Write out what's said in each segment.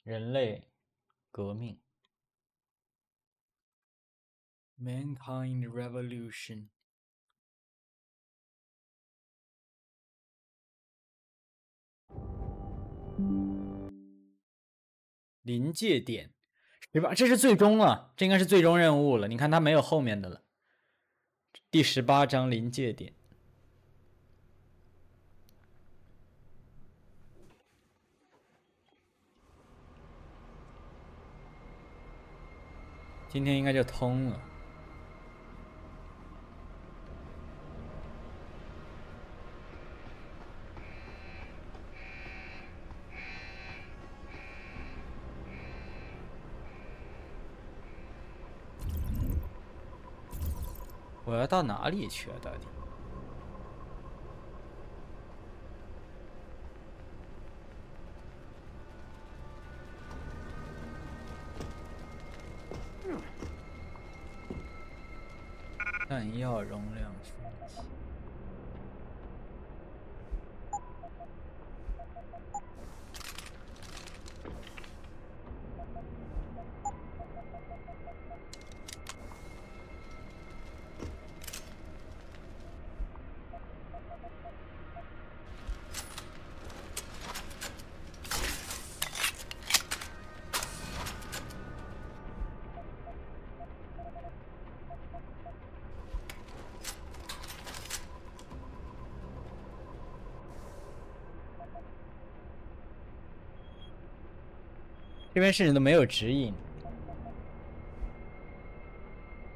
人类革命 Mankind Revolution。临界点，对吧？这是最终了，这应该是最终任务了。你看它没有后面的了。第18章临界点。今天应该就通了。我要到哪里去啊？到底？弹药容量升级。这边甚至都没有指引，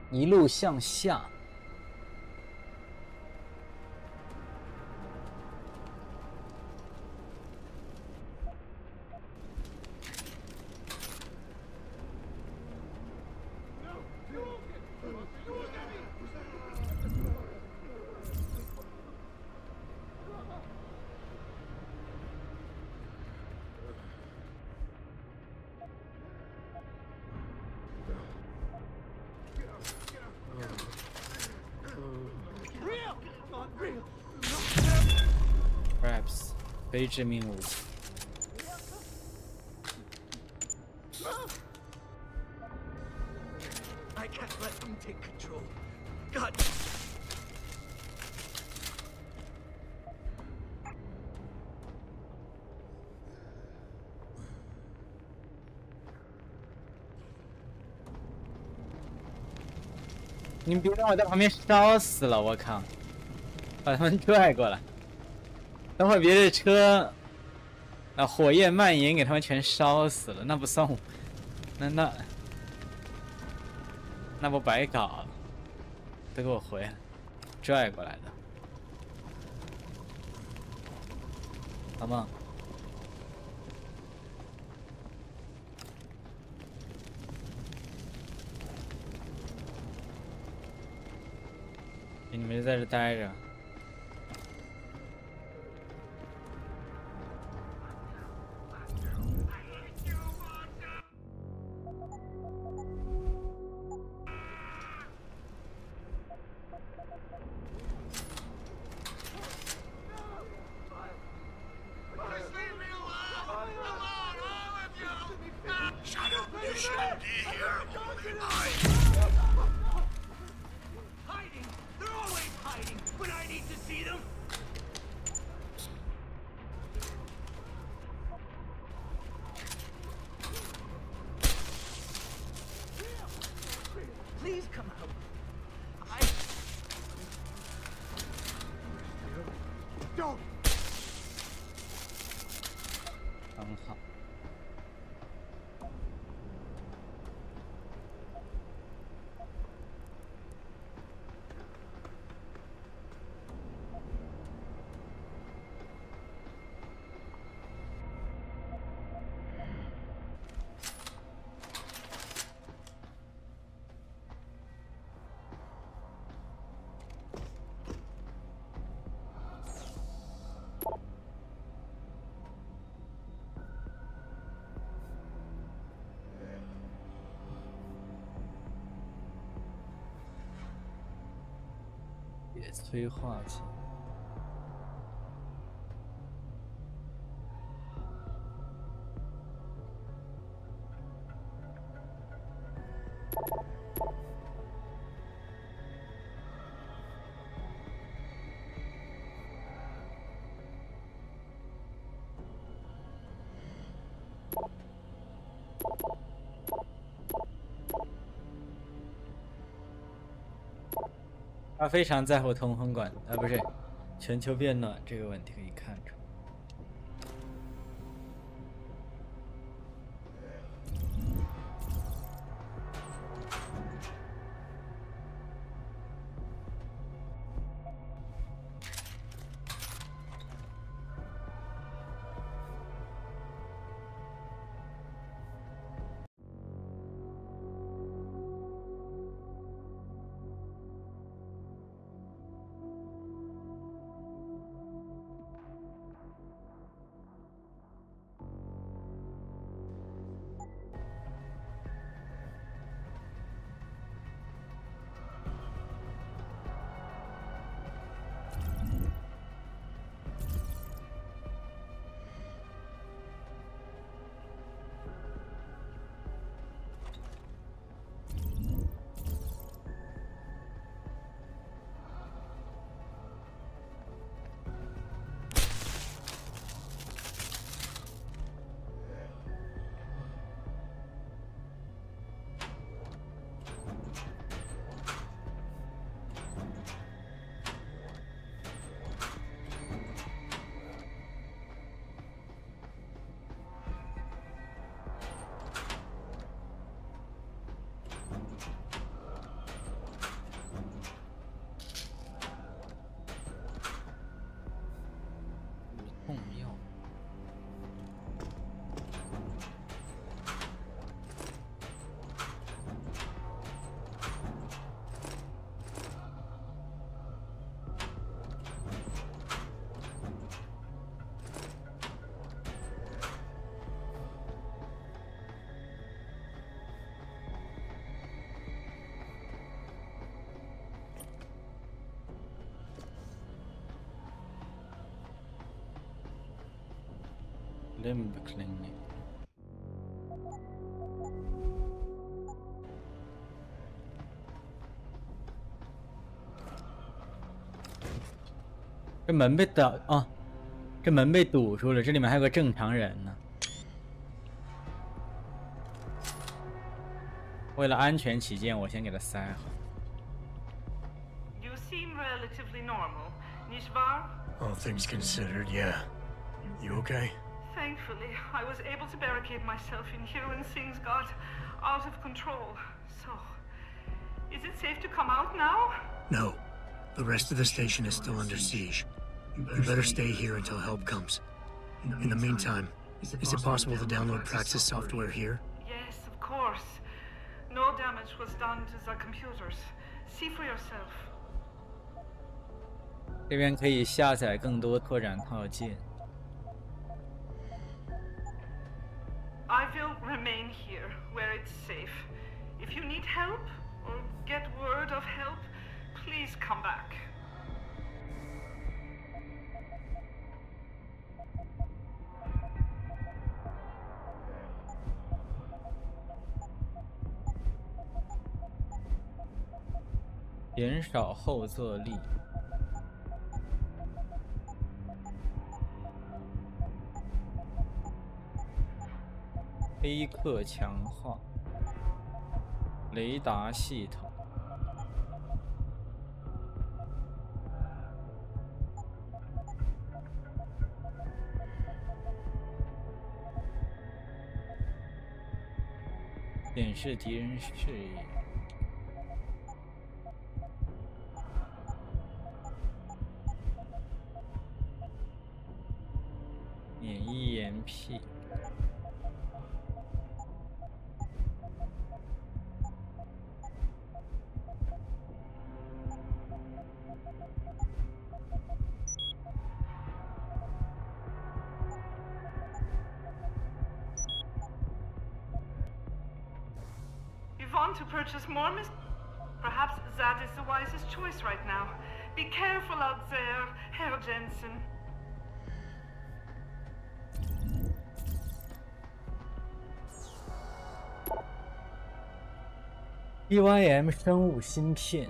一路向下。Perhaps 非致命物。I can't let them take control. God. 你别让我在旁边烧死了！我靠，把他们拽过来。等会别的车，火焰蔓延，给他们全烧死了，那不算我，那不白搞了？都给我回来，拽过来的，好吗？你们就在这待着。Please come out. Don't. 很好。别催化剂。他非常在乎通风管，不是全球变暖这个问题可以看出。痛药。Limb Clinic。这门被这门被堵住了，这里面还有个正常人呢。为了安全起见，我先给他塞好。You seem relatively normal, Nishvar? All things considered, yeah. You okay? Thankfully, I was able to barricade myself in here when things got out of control. So, is it safe to come out now? No. The rest of the station is still under siege. You better stay here until help comes. In the meantime, is it possible to download Praxis software here? Yes, of course. No damage was done to the computers. See for yourself. 这边可以下载更多拓展套件。I will remain here where it's safe. If you need help or get word of help, please come back. 减少后坐力。黑客强化。雷达系统。显示敌人视野。免疫延毕。Want to purchase more, Miss? Perhaps that is the wisest choice right now. Be careful out there, Herr Jensen. EYM 生物芯片，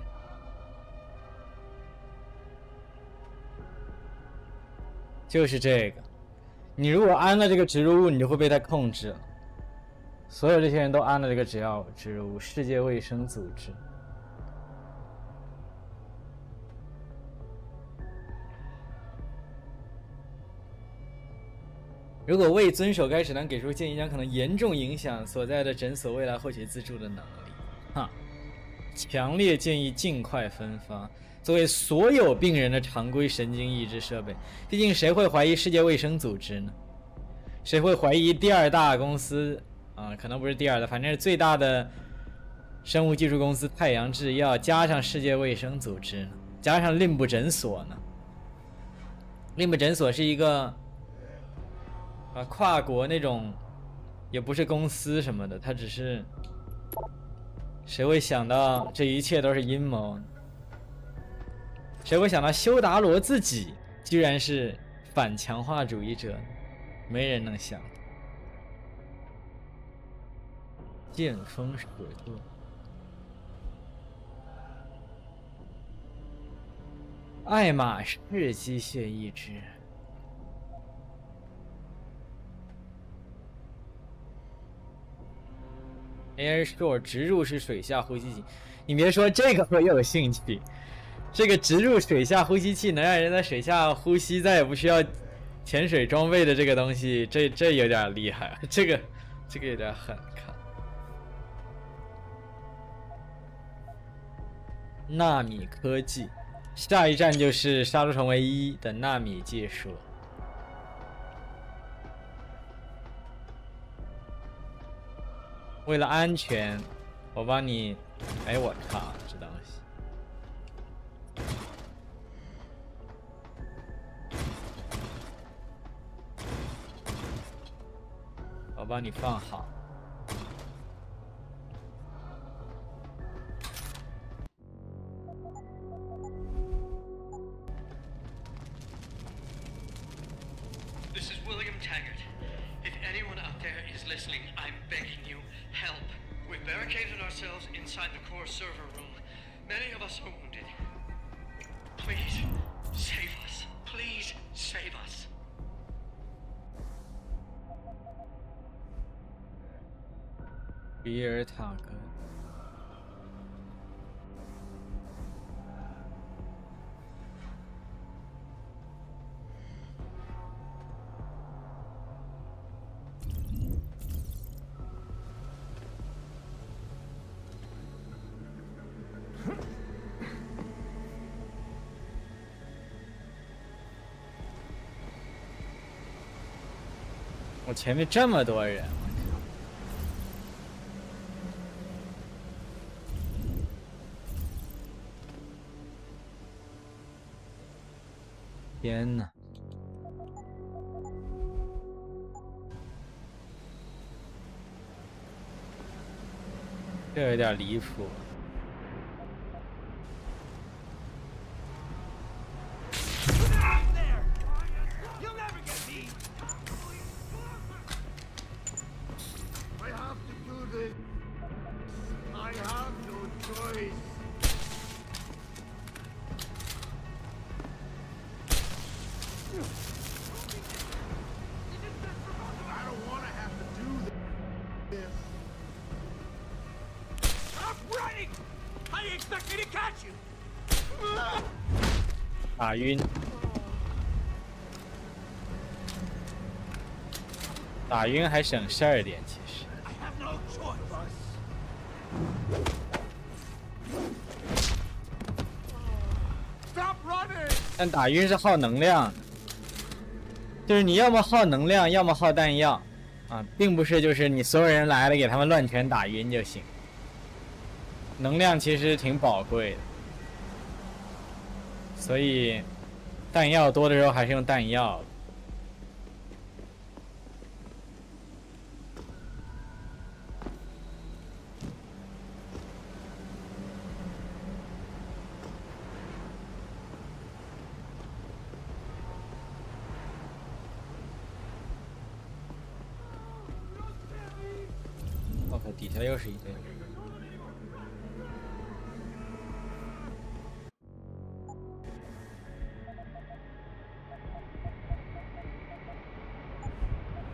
就是这个。你如果安了这个植入物，你就会被它控制了。所有这些人都安了这个植入物，世界卫生组织。如果未遵守该指南给出建议，将可能严重影响所在的诊所未来获取资助的能力。哈，强烈建议尽快分发，作为所有病人的常规神经抑制设备。毕竟谁会怀疑世界卫生组织呢？谁会怀疑第二大公司啊？可能不是第二大，反正是最大的生物技术公司太阳制药，加上世界卫生组织呢？加上令部诊所呢？令部诊所是一个。跨国那种，也不是公司什么的，它只是，谁会想到这一切都是阴谋？谁会想到休达罗自己居然是反强化主义者？没人能想。见风使舵。爱马仕机械意志。Air Shore 植入式水下呼吸器，你别说这个我有兴趣。这个植入水下呼吸器能让人在水下呼吸，再也不需要潜水装备的这个东西，这有点厉害，这个有点狠。看，纳米科技，下一站就是杀出重围1的纳米技术。为了安全，我帮你。哎，我靠，这东西！我帮你放好。This is William Taggart. If anyone out there is listening, I'm begging you, help. We've barricaded ourselves inside the core server room. Many of us are wounded. Please, save us. Please, save us. 比尔塔格。我前面这么多人，天哪！这有点离谱。打晕，打晕还省事儿点，其实。但打晕是耗能量，就是你要么耗能量，要么耗弹药，啊，并不是就是你所有人来了给他们乱拳打晕就行。能量其实挺宝贵的。所以，弹药多的时候还是用弹药。我靠，底下又是一堆。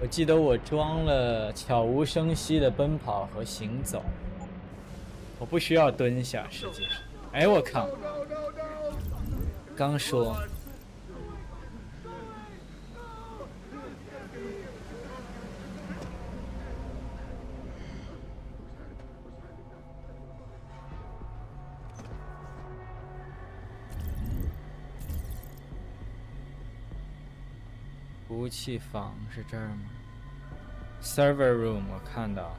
我记得我装了悄无声息的奔跑和行走，我不需要蹲下，实际上。哎，我靠！刚说，服务器房是这儿吗 ？Server room 我看到。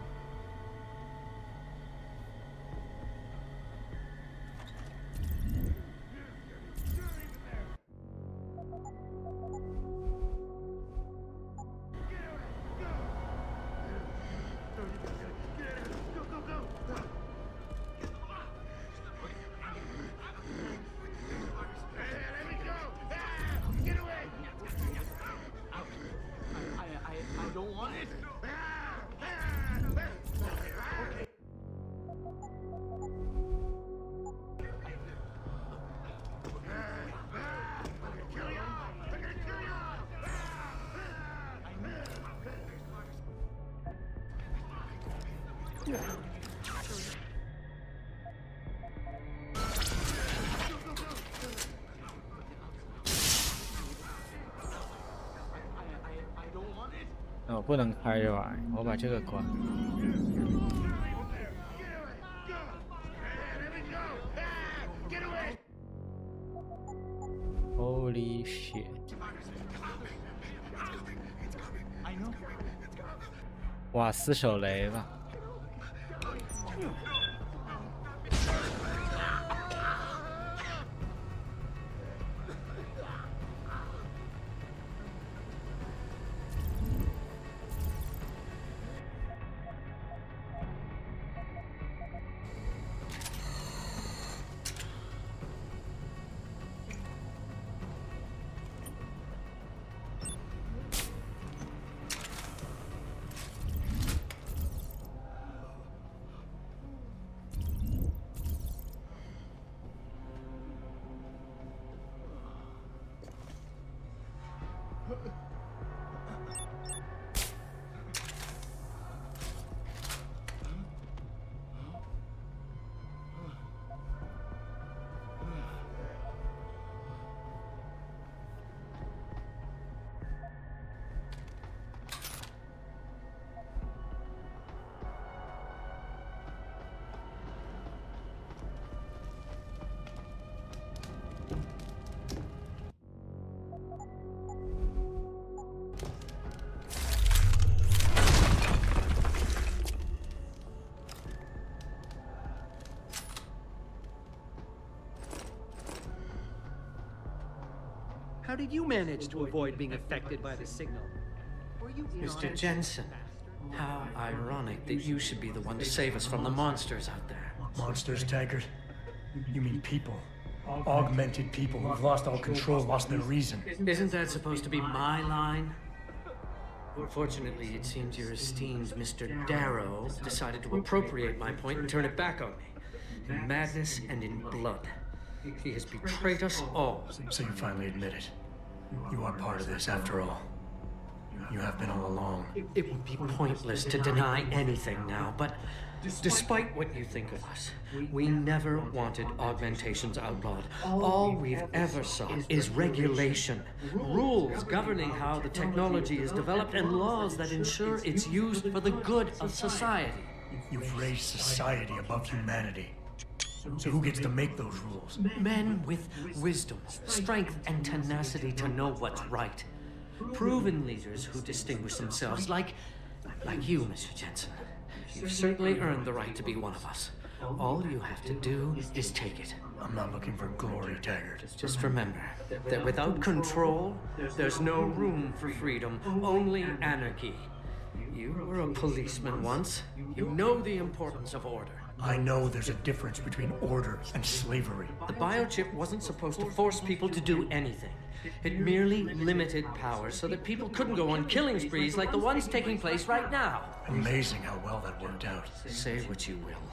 我不能开这玩意儿，我把这个关了。Holy shit！ 哇，撕手雷吧！How did you manage to avoid being affected by the signal? Were you Mr. Jensen, how ironic that you should be the one to save us from the monsters out there. Monsters, Taggart? You mean people? Augmented people who've lost all control, lost their reason. Isn't that supposed to be my line? Fortunately, it seems your esteemed Mr. Darrow decided to appropriate my point and turn it back on me. In madness and in blood. He has betrayed us all. So you finally admit it. You are part of this, after all. You have been all along. It would be pointless to deny anything now, but despite what you think of us, we never wanted augmentations outlawed. All we've ever sought is regulation. Rules governing how the technology is developed and laws that ensure it's used for the good of society. You've raised society above humanity. So who gets to make those rules? Men with wisdom, strength, and tenacity to know what's right. Proven leaders who distinguish themselves, like you, Mr. Jensen. You've certainly earned the right to be one of us. All you have to do is take it. I'm not looking for glory, Taggart. Just remember that without control, there's no room for freedom, only anarchy. You were a policeman once. You know the importance of order. I know there's a difference between order and slavery. The biochip wasn't supposed to force people to do anything. It merely limited powers so that people couldn't go on killing sprees like the ones taking place right now. Amazing how well that worked out. Say what you will,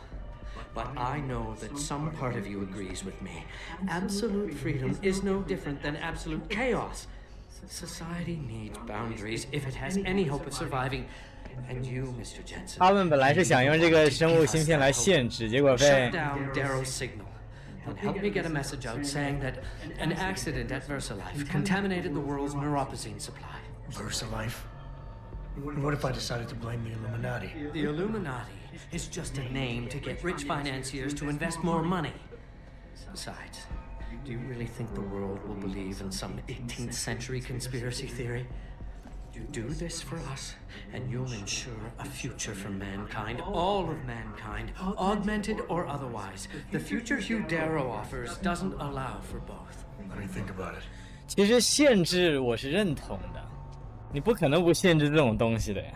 but I know that some part of you agrees with me. Absolute freedom is no different than absolute chaos. Society needs boundaries if it has any hope of surviving. And you, Mr. Jensen. 他们本来是想用这个生物芯片来限制，结果被 Shut down Darrow's signal. And help me get a message out saying that an accident at VersaLife contaminated the world's neuropozyne supply. VersaLife? What if I decided to blame the Illuminati? The Illuminati is just a name to get rich financiers to invest more money. Besides, do you really think the world will believe in some 18th century conspiracy theory? Do this for us, and you'll ensure a future for mankind, all of mankind, augmented or otherwise. The future Hugh Darrow offers doesn't allow for both. Let me think about it. 其实限制我是认同的，你不可能不限制这种东西的呀。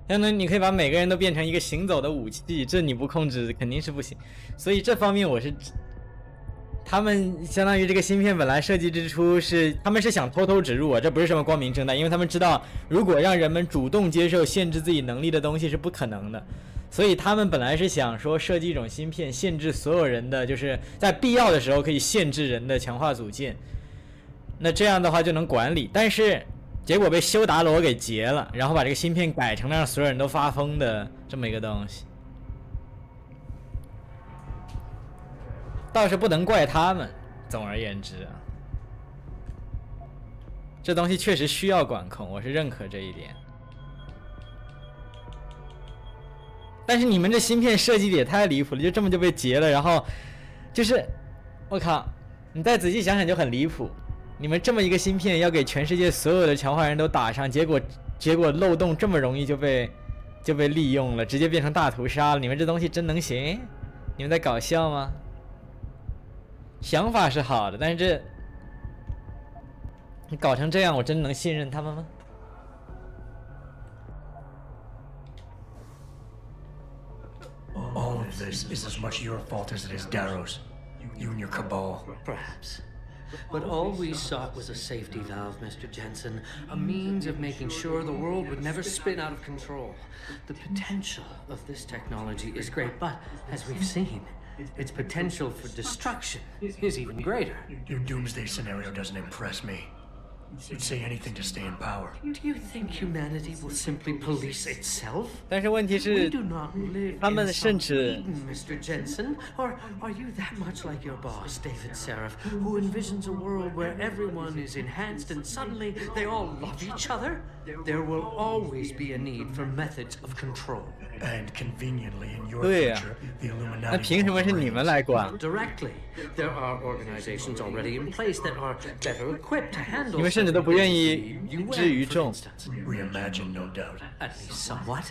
相当于你可以把每个人都变成一个行走的武器，这你不控制肯定是不行。所以这方面我是，他们相当于这个芯片本来设计之初是，他们是想偷偷植入啊，这不是什么光明正大，因为他们知道如果让人们主动接受限制自己能力的东西是不可能的。所以他们本来是想说设计一种芯片，限制所有人的，就是在必要的时候可以限制人的强化组件。那这样的话就能管理，但是结果被修达罗给劫了，然后把这个芯片改成了让所有人都发疯的这么一个东西。倒是不能怪他们，总而言之啊，这东西确实需要管控，我是认可这一点。但是你们这芯片设计的也太离谱了，就这么就被劫了，然后就是我靠，你再仔细想想就很离谱。你们这么一个芯片要给全世界所有的强化人都打上，结果漏洞这么容易就被利用了，直接变成大屠杀了。你们这东西真能行？你们在搞笑吗？想法是好的，但是这你搞成这样，我真能信任他们吗？ All of this is as much your fault as it is Darrow's. You and your cabal. Perhaps. But all we sought was a safety valve, Mr. Jensen, a means of making sure the world would never spin out of control. The potential of this technology is great, but as we've seen, its potential for destruction is even greater. Your doomsday scenario doesn't impress me. You'd say anything to stay in power. Do you think humanity will simply police itself? 但是问题 We 是 do not live 他们 in 甚 some 至 Eden, Mr. Jensen. Or are you that much like your boss, David Seraph, who envisions a world where everyone is enhanced and suddenly they all love each other? There will always be a need for methods of control. And conveniently, in your 对呀 future, the 那 Illuminati 凭什么是你们来管？ Not directly. There are organizations already in place that are better equipped to handle 你们甚至都不愿意 UN, 置于 for 众。 instance. Reimagine, no doubt. At least somewhat.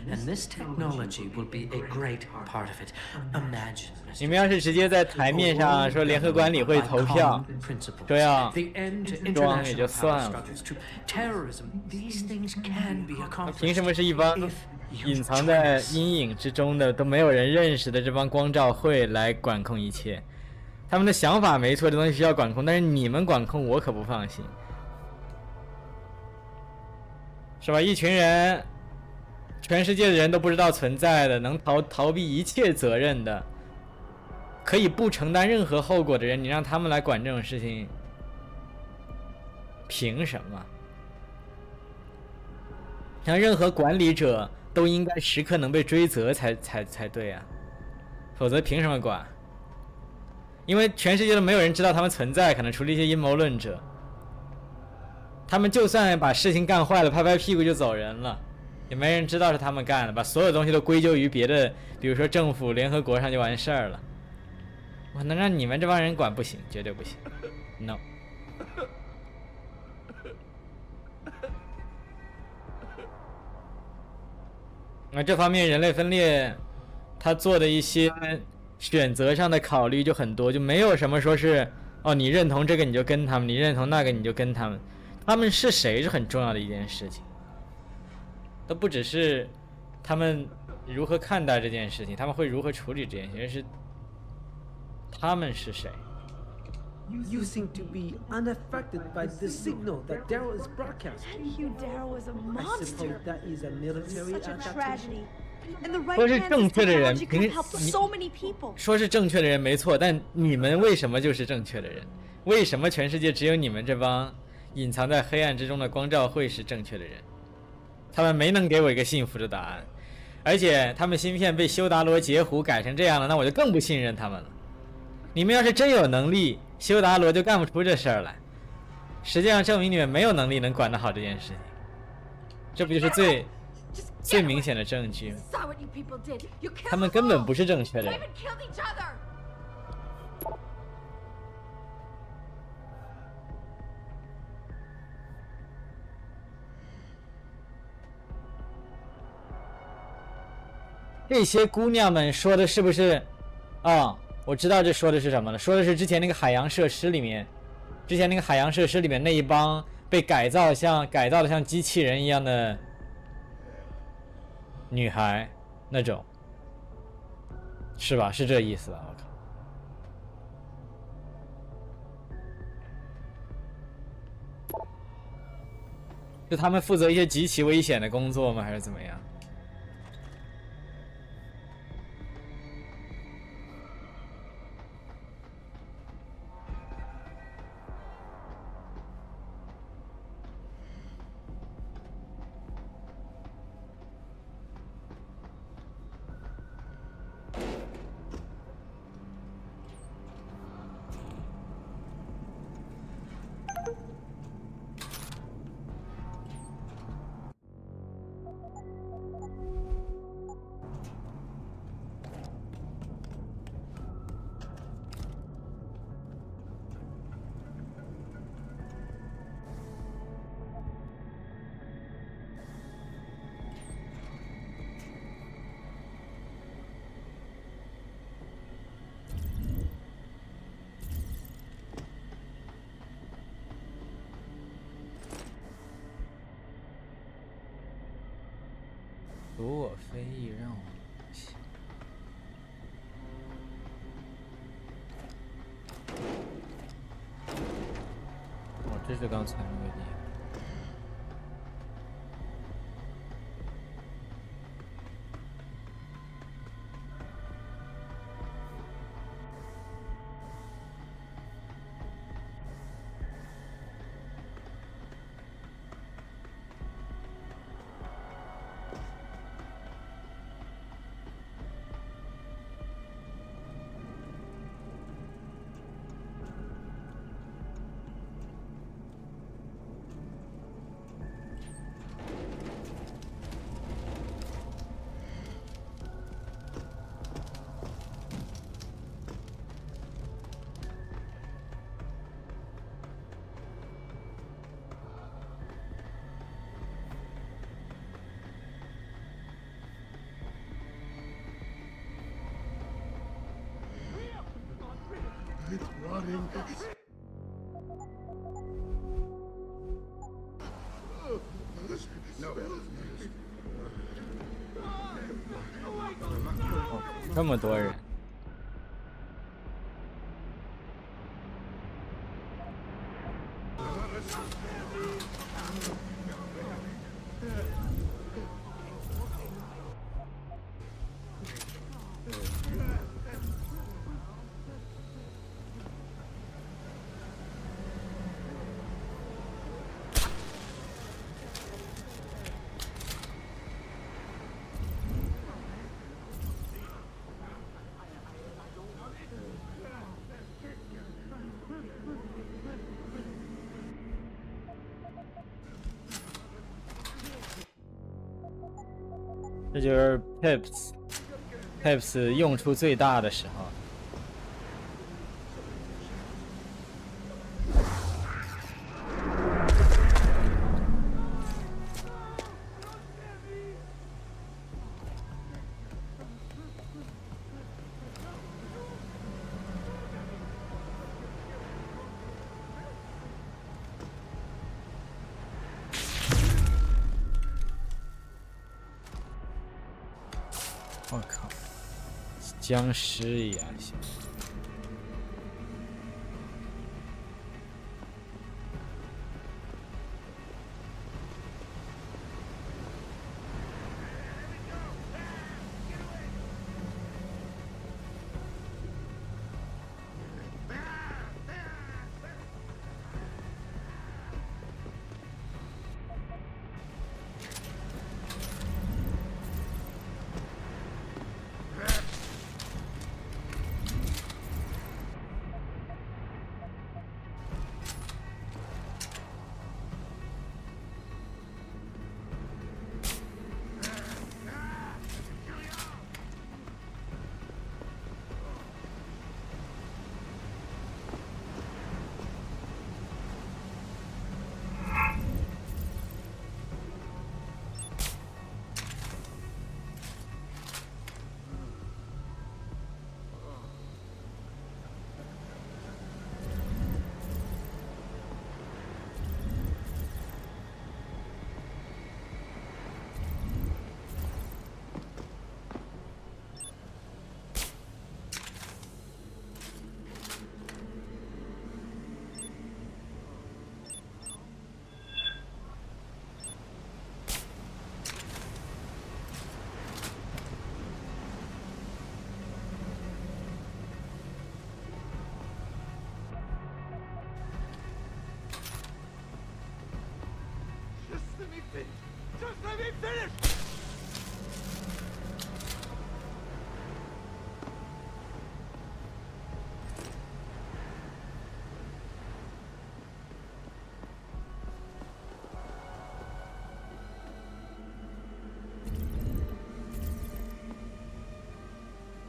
And this technology will be a great part of it. Imagine, 你 Mr. 们要是直接在台面上说联合管理会投票， principles. 这样 The end to 装也就 international 算 power 了。 struggles, to terrorism. These things can be 凭 accomplished. 什么是一帮 if you 隐藏 join 在 us. 阴影之中的都没有人认识的这帮光照会来管控一切？他们的想法没错，这东西需要管控，但是你们管控我可不放心，是吧？一群人，全世界的人都不知道存在的，能逃避一切责任的，可以不承担任何后果的人，你让他们来管这种事情，凭什么？像任何管理者都应该时刻能被追责才对啊，否则凭什么管？因为全世界都没有人知道他们存在，可能除了一些阴谋论者。他们就算把事情干坏了，拍拍屁股就走人了，也没人知道是他们干的，把所有东西都归咎于别的，比如说政府、联合国上就完事儿了。我能让你们这帮人管不行，绝对不行 ，no。那这方面人类分裂，他做的一些选择上的考虑就很多，就没有什么说是哦，你认同这个你就跟他们，你认同那个你就跟他们。他们是谁是很重要的一件事情，都不只是他们如何看待这件事情，他们会如何处理这件事情，而是他们是谁。 You seem to be unaffected by the signal that Darrow is broadcasting. Hugh Darrow was a I suppose monster. that is a military Such a adaptation. tragedy. And the right 说是 hands 正 of 确的人， technology 凭 could help 你 so many people. 说是正确的人没错，但你们为什么就是正确的人？为什么全世界只有你们这帮隐藏在黑暗之中的光照会是正确的人？他们没能给我一个幸福的答案，而且他们芯片被修达罗截胡改成这样了，那我就更不信任他们了。你们要是真有能力，修达罗就干不出这事儿来。实际上证明你们没有能力能管得好这件事情，这不就是最明显的证据吗？ Saw what you people did. You killed 他们 us 根本 all. 不是正确的 You 人。 even killed each other. 这些姑娘们说的是不是？啊、我知道这说的是什么了，说的是之前那个海洋设施里面，那一帮被改造的像机器人一样的女孩那种，是吧？是这意思吧？我靠！就他们负责一些极其危险的工作吗？还是怎么样？如我非议，让我行。哦，这是刚才那个地方。这么多人。这就是 Pips 用处最大的时候。我靠，僵尸一样行。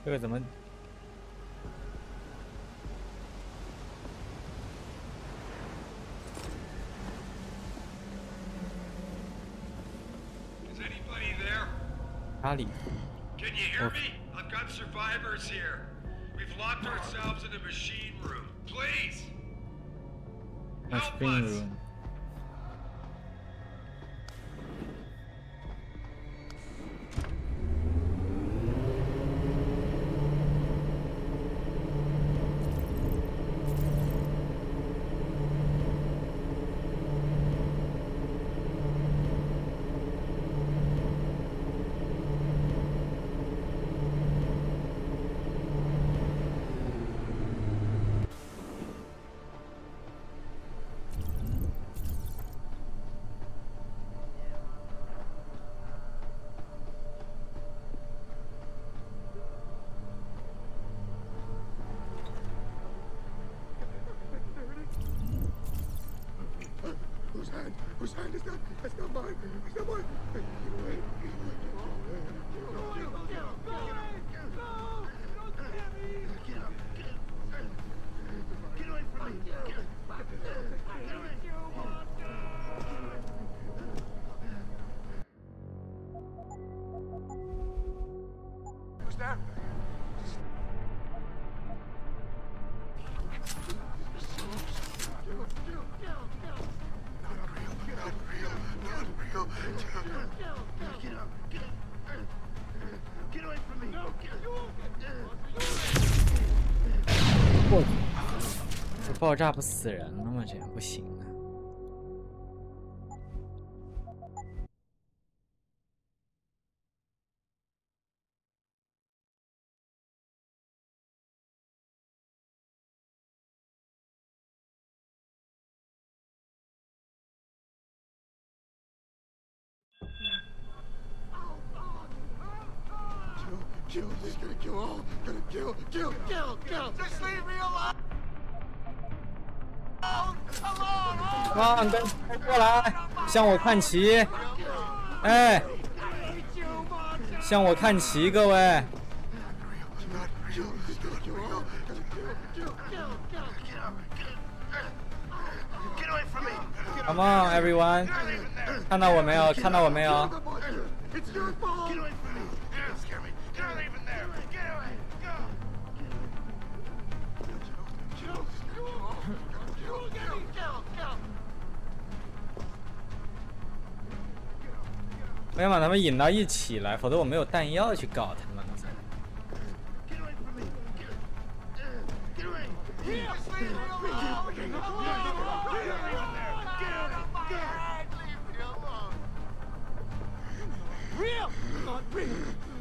这个怎么？ 哪里？ Can you hear me? I've got survivors here. We've locked ourselves in a machine room. Please. Help us. 这爆炸不死人了吗？这样不行啊！Kill, he's gonna kill all. Gonna kill. Just leave me alone.啊，跟过来，向我看齐！哎，向我看齐，各位！ Come on, everyone！ 看到我没有？看到我没有？ 我要把他们引到一起来，否则我没有弹药去搞他们。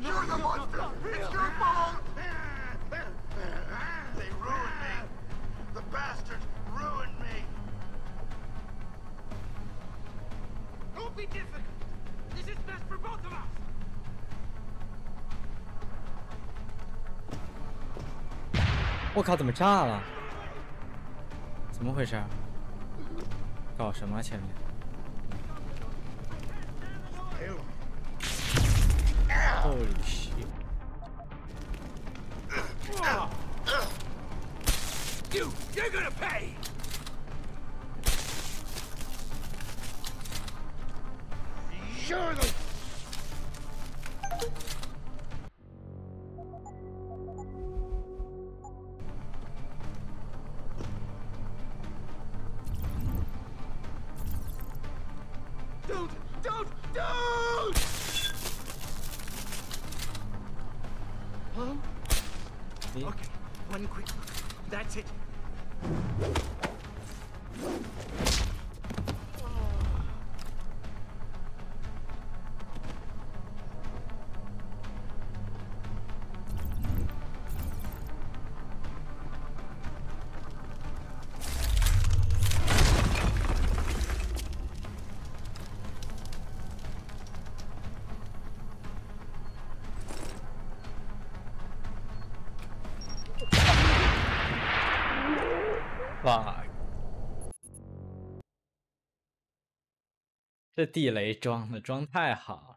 You're the monster! It's your fault! They ruined me! The bastards ruined me! Don't be difficult! This is best for both of us! 我靠，怎么炸了？怎么回事？搞什么前面？ Holy shit! You're gonna pay! You're the... Don't! Huh? Okay, one quick look. That's it. 哇，这地雷装的装太好了。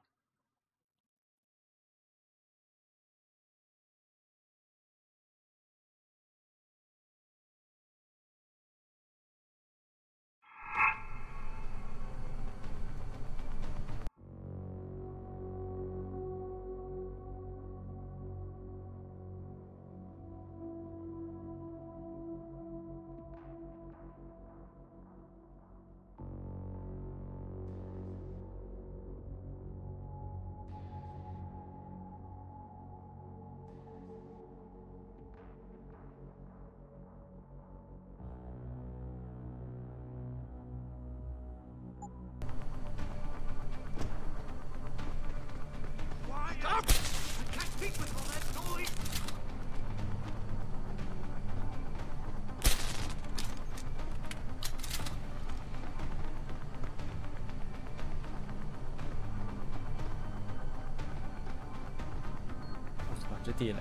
这地雷，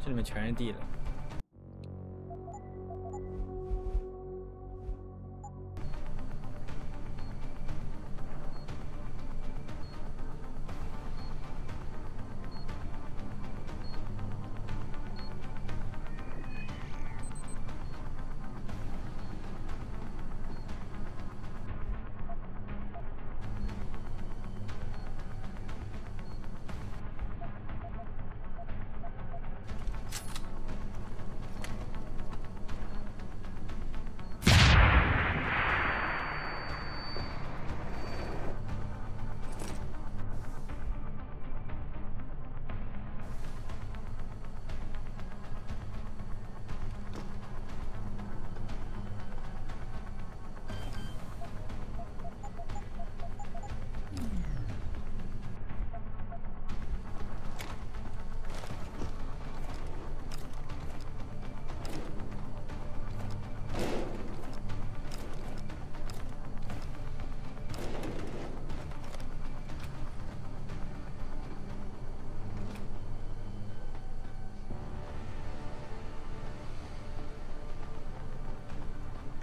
这里面全是地雷。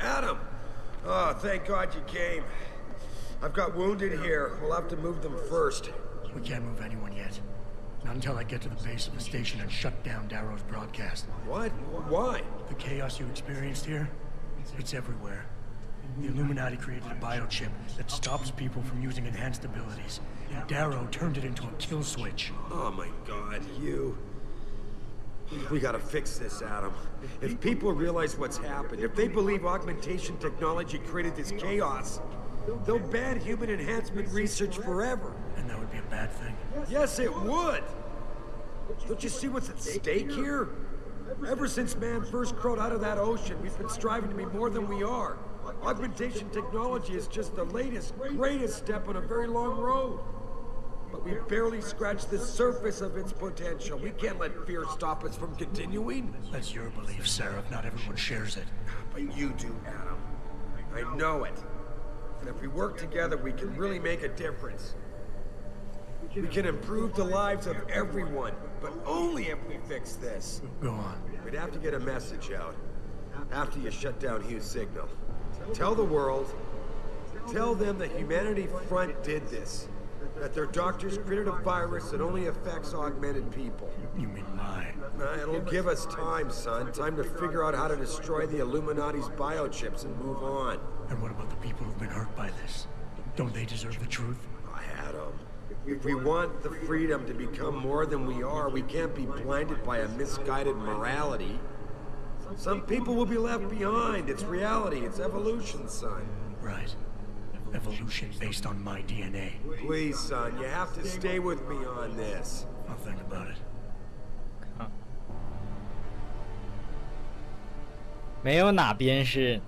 Adam! Oh, thank God you came. I've got wounded here. We'll have to move them first. We can't move anyone yet. Not until I get to the base of the station and shut down Darrow's broadcast. What? Why? The chaos you experienced here, it's everywhere. The Illuminati created a biochip that stops people from using enhanced abilities. And Darrow turned it into a kill switch. Oh my God, you... We gotta fix this, Adam. If people realize what's happened, if they believe augmentation technology created this chaos, they'll ban human enhancement research forever. And that would be a bad thing. Yes, it would! Don't you see what's at stake here? Ever since man first crawled out of that ocean, we've been striving to be more than we are. Augmentation technology is just the latest, greatest step on a very long road. But we've barely scratched the surface of its potential. We can't let fear stop us from continuing. That's your belief, Sarah. Not everyone shares it. But you do, Adam. I know it. And if we work together, we can really make a difference. We can improve the lives of everyone, but only if we fix this. Go on. We'd have to get a message out after you shut down Hugh's signal. Tell the world, tell them the Humanity Front did this. That their doctors created a virus that only affects augmented people. You mean mine? It'll give us time, son. Time to figure out how to destroy the Illuminati's biochips and move on. And what about the people who've been hurt by this? Don't they deserve the truth? Adam, if we want the freedom to become more than we are, we can't be blinded by a misguided morality. Some people will be left behind. It's reality. It's evolution, son. Right. Evolution based on my DNA. Please, son, you have to stay with me on this. I'll think about it. 没有哪边是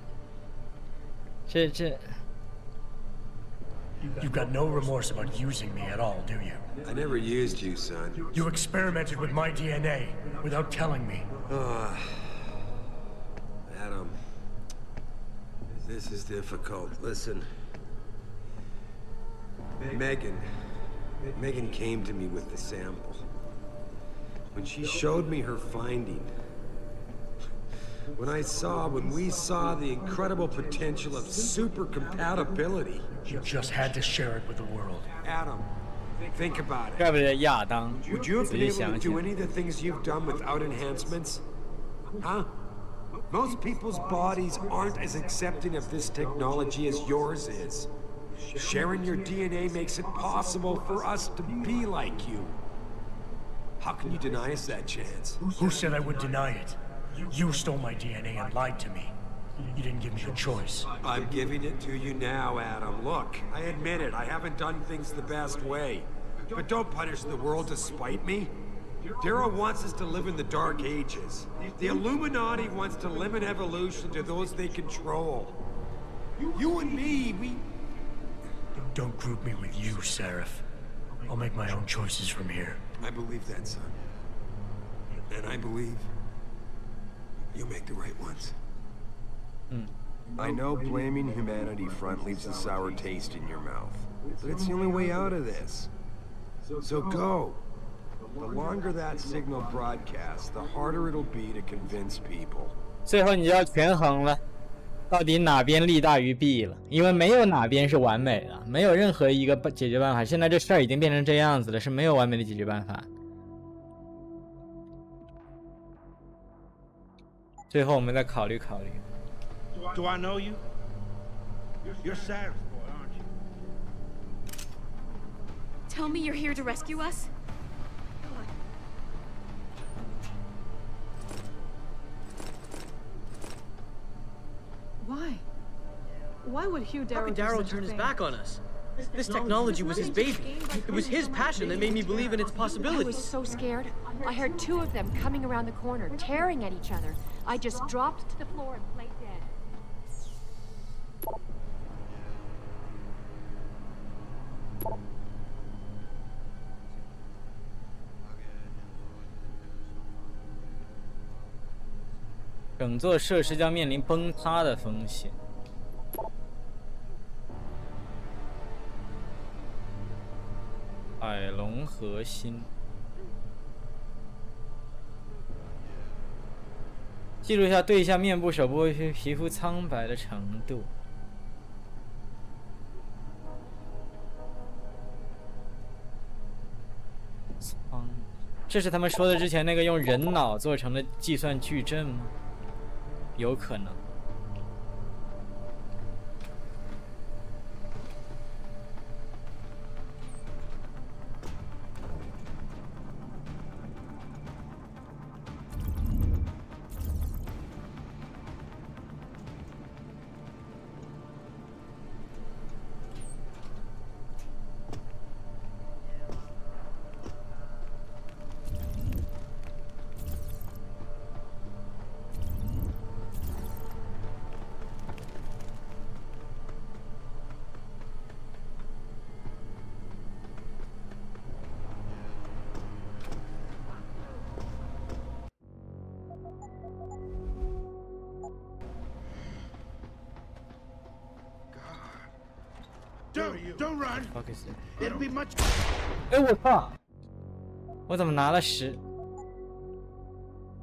这 You've got no remorse about using me at all, do you? I never used you, son. You experimented with my DNA without telling me. Adam, this is difficult. Listen. Megan came to me with the sample. When she showed me her finding, when we saw the incredible potential of super compatibility. You just had to share it with the world. Adam, think about it. 怪不得亚当 Would you have 仔 been 细 able 想 to 起 do any of the things you've done without enhancements? Huh? Most people's bodies aren't as accepting of this technology as yours is. Sharing your DNA makes it possible for us to be like you. How can you deny us that chance? Who said I would deny it? You stole my DNA and lied to me. You didn't give me a choice. I'm giving it to you now, Adam. Look, I admit it, I haven't done things the best way. But don't punish the world to spite me. Darrow wants us to live in the Dark Ages. The Illuminati wants to limit evolution to those they control. You and me, we... Don't group me with you, Seraph. I'll make my own choices from here. I believe that, son. And I believe you'll make the right ones. I know blaming Humanity Front leaves a sour taste in your mouth, but it's the only way out of this. So go. The longer that signal broadcasts, the harder it'll be to convince people. 最后你就要权衡了，到底哪边利大于弊了？因为没有哪边是完美的，没有任何一个解决办法。现在这事儿已经变成这样子了，是没有完美的解决办法。最后我们再考虑考虑。Do I know you? You're Sarah's boy, aren't you? Tell me you're here to rescue us? Why? Why would Hugh How could Darrow turn his back on us? This technology was his baby. It was his passion that made me believe in its I possibilities. was so scared. I heard two of them coming around the corner, tearing at each other. I just dropped to the floor and played dead. 整座设施将面临崩塌的风险。海龙核心，记录一下对象面部、手部皮肤苍白的程度。这是他们说的之前那个用人脑做成的计算矩阵吗？有可能。Don't run. It'll be much. 哎，我靠！我怎么拿了10？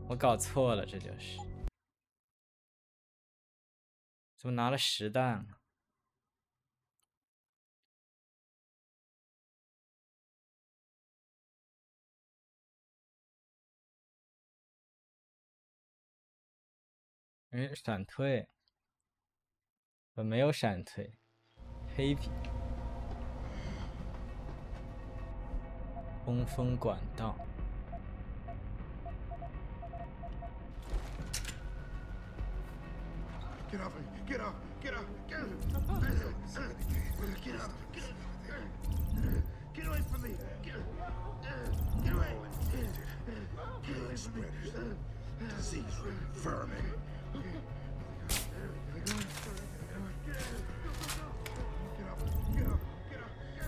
我搞错了，这就是。怎么拿了10弹啊？哎，闪退。没有闪退。黑皮。通风管道。Get off me! Get off! Get off! Get off! Get off! Get away from me! Get away! Killing spreaders, disease-ridden vermin. Get off!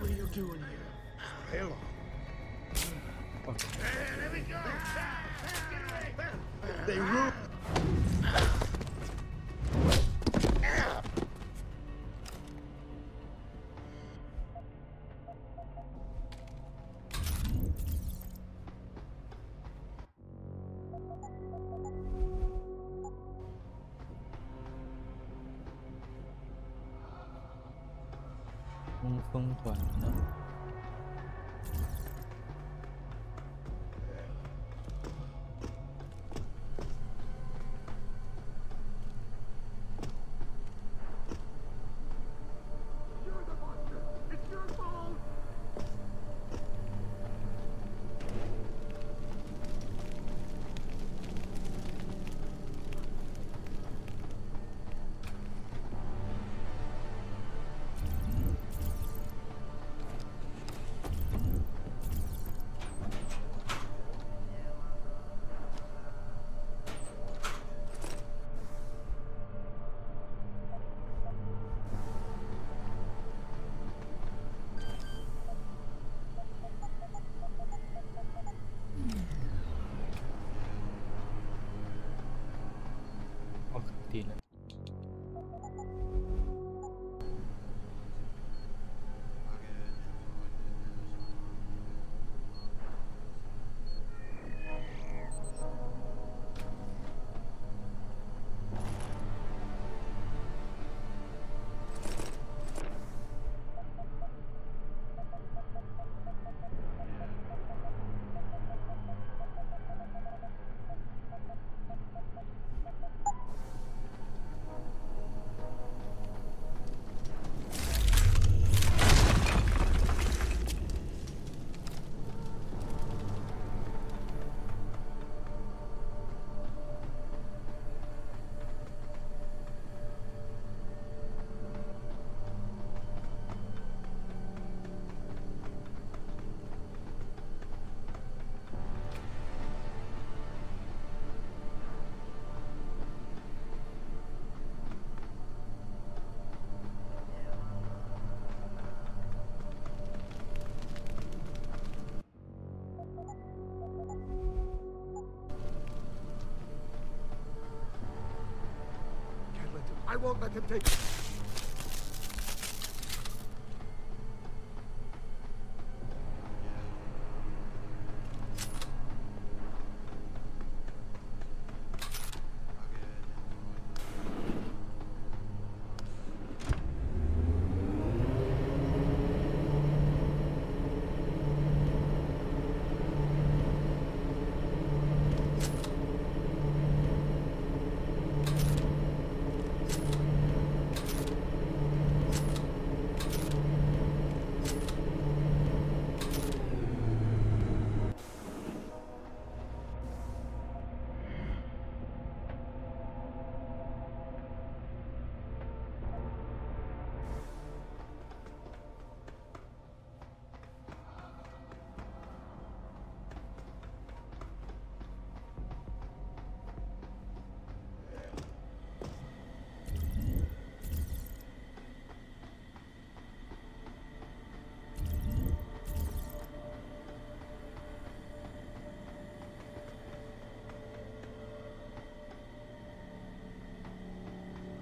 What are you doing here? Play along. There we go! Get away! They rule. 通风管道。地了。I won't let them take.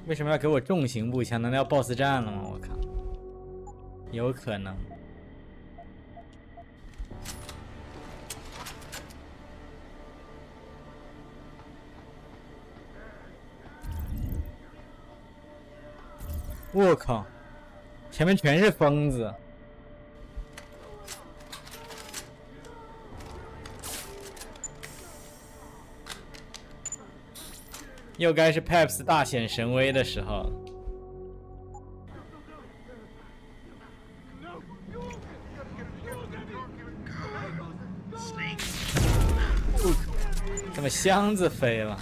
为什么要给我重型步枪？难道要 BOSS 战了吗？我靠，有可能。我靠，前面全是疯子。又该是 Peps 大显神威的时候。怎么箱子飞了？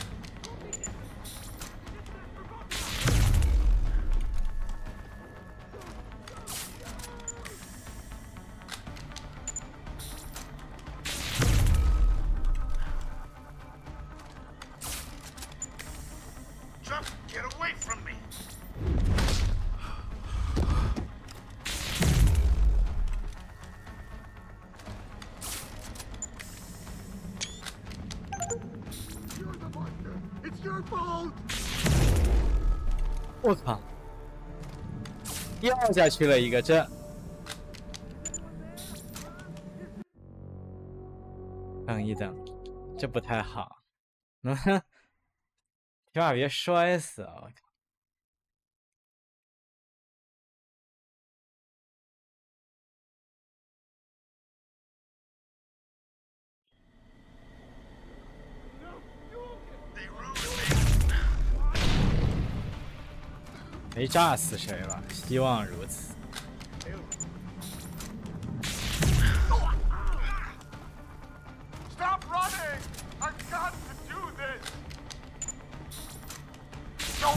我靠！掉下去了一个，这等一等，这不太好，起码别摔死啊！我靠！没炸死谁吧？希望如此。Stop running! I've got to do this! Don't!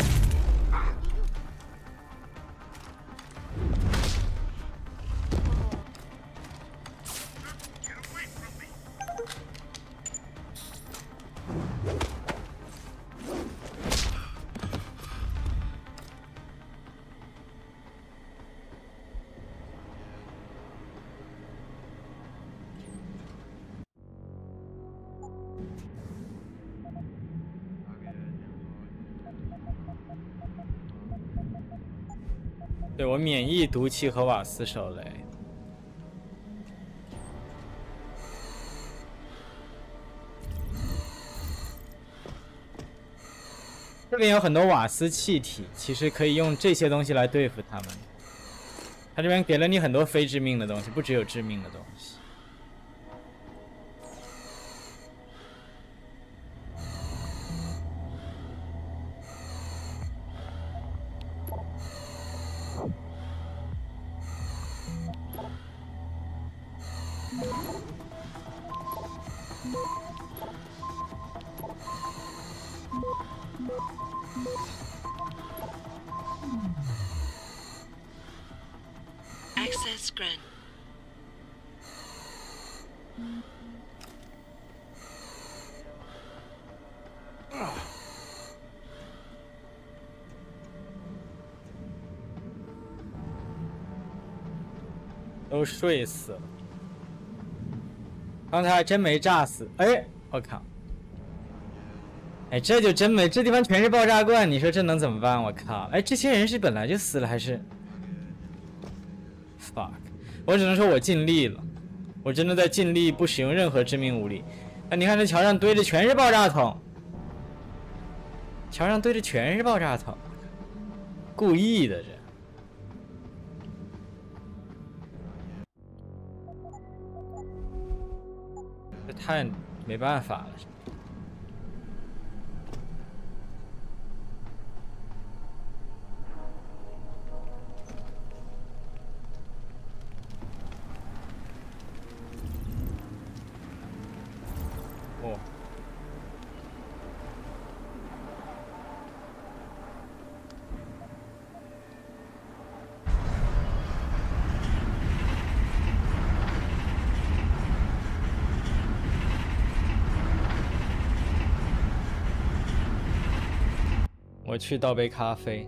Get away from me! 对，我免疫毒气和瓦斯手雷。这边有很多瓦斯气体，其实可以用这些东西来对付他们。他这边给了你很多非致命的东西，不只有致命的东西。Access grant. 都睡死了，刚才还真没炸死。哎，我靠！哎，这就真没，这地方全是爆炸罐，你说这能怎么办？我靠！哎，这些人是本来就死了还是 ？fuck！ 我只能说我尽力了，我真的在尽力不使用任何致命武力。哎，你看这桥上堆的全是爆炸桶，桥上堆的全是爆炸桶，故意的这。这太没办法了。哦。我去倒杯咖啡。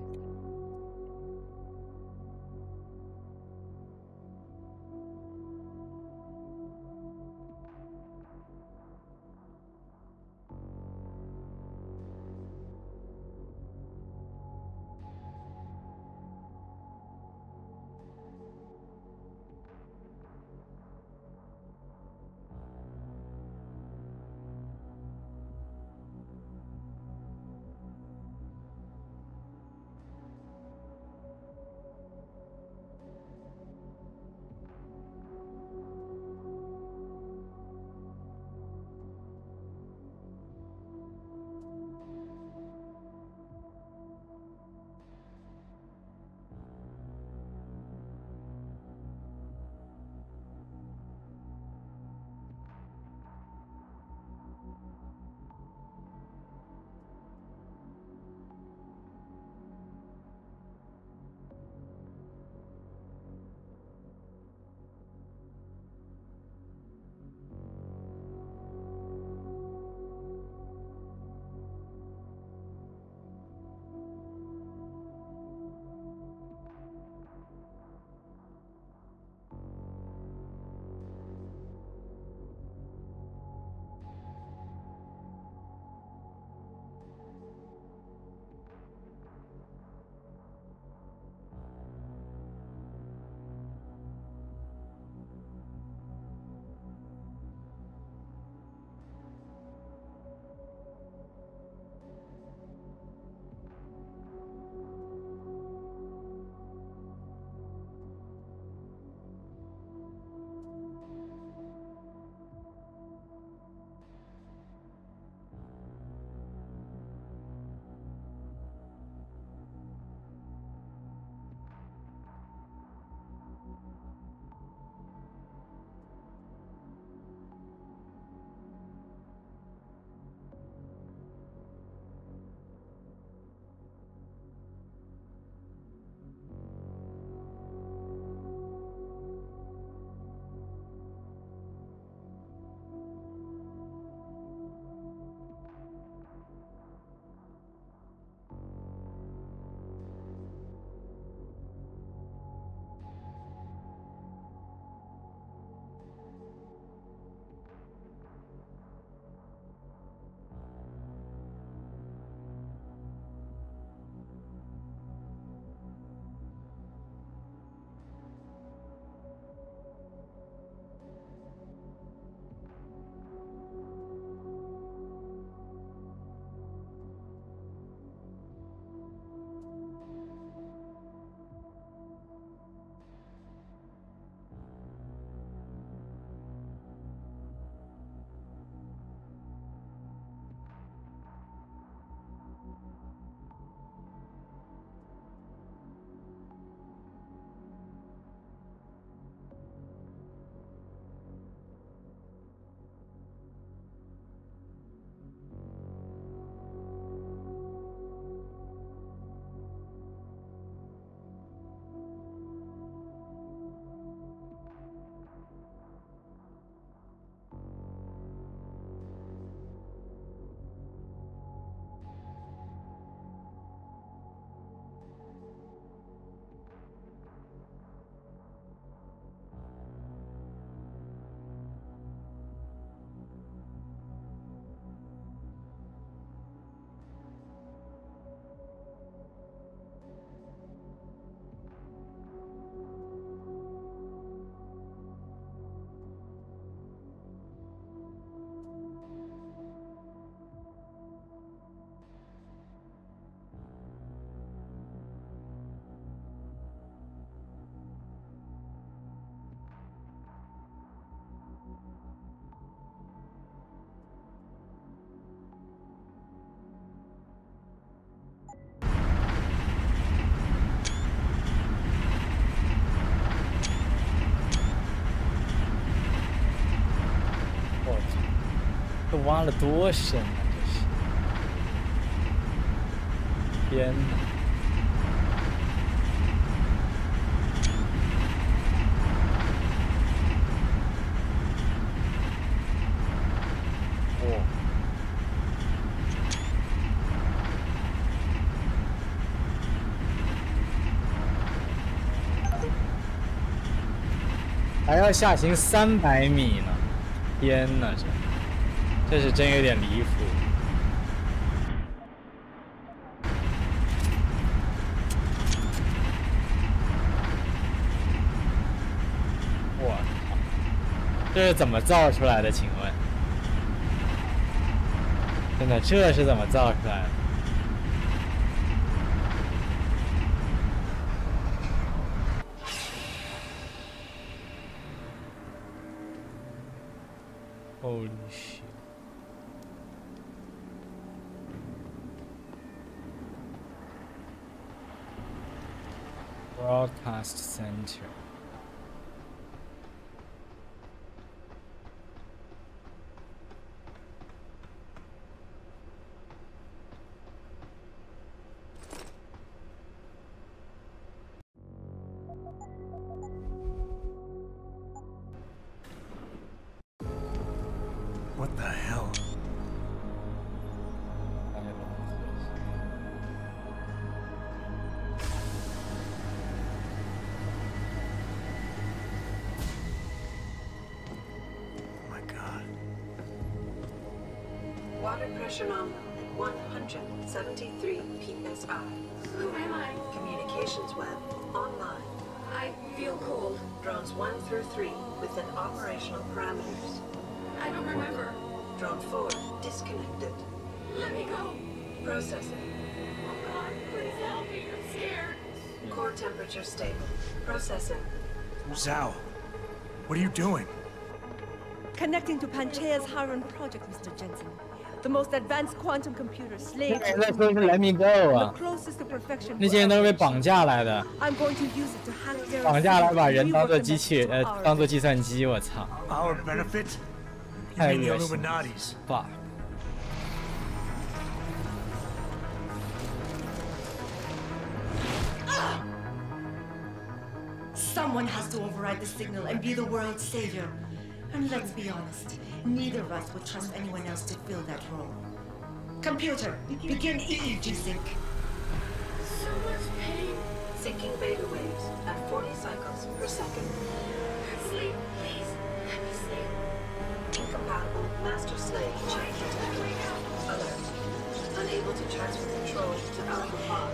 这挖了多深啊！这是，天哪！哦，还要下行300米呢！天哪，这是真有点离谱。我操，这是怎么造出来的？请问，真的这是怎么造出来的？Holy shit. Broadcast Center. What the hell? My God. Water pressure nominal at 173 psi. Who am I? Communications web online. I feel cold. Drones 1 through 3 within operational parameters. I don't remember. Drone 4 disconnected. Let me go. Processing. Oh God, please help me. I'm scared. Core temperature stable. Processing. Zhao, what are you doing? Connecting to Panchaea's Harun project, Mr. Jensen. The most advanced quantum computer slave. 那说是 Let me go 啊！ Closest to perfection. 那些人都是被绑架来的， I'm going to use it to hack their 绑架来把人当做机器人，当做计算机，我操！ Our benefit? You 太 mean the 恶心了 Illuminati's? ！fuck。 Someone has to override the signal and be the world's savior. And let's be honest, neither of us would trust anyone else to fill that role. Computer, begin EEG sync. So much pain. Syncing beta waves at 40 cycles per second. Sleep, please. Let me sleep. Incompatible master-slave chain. Alert. Unable to transfer control to Alpha Pod.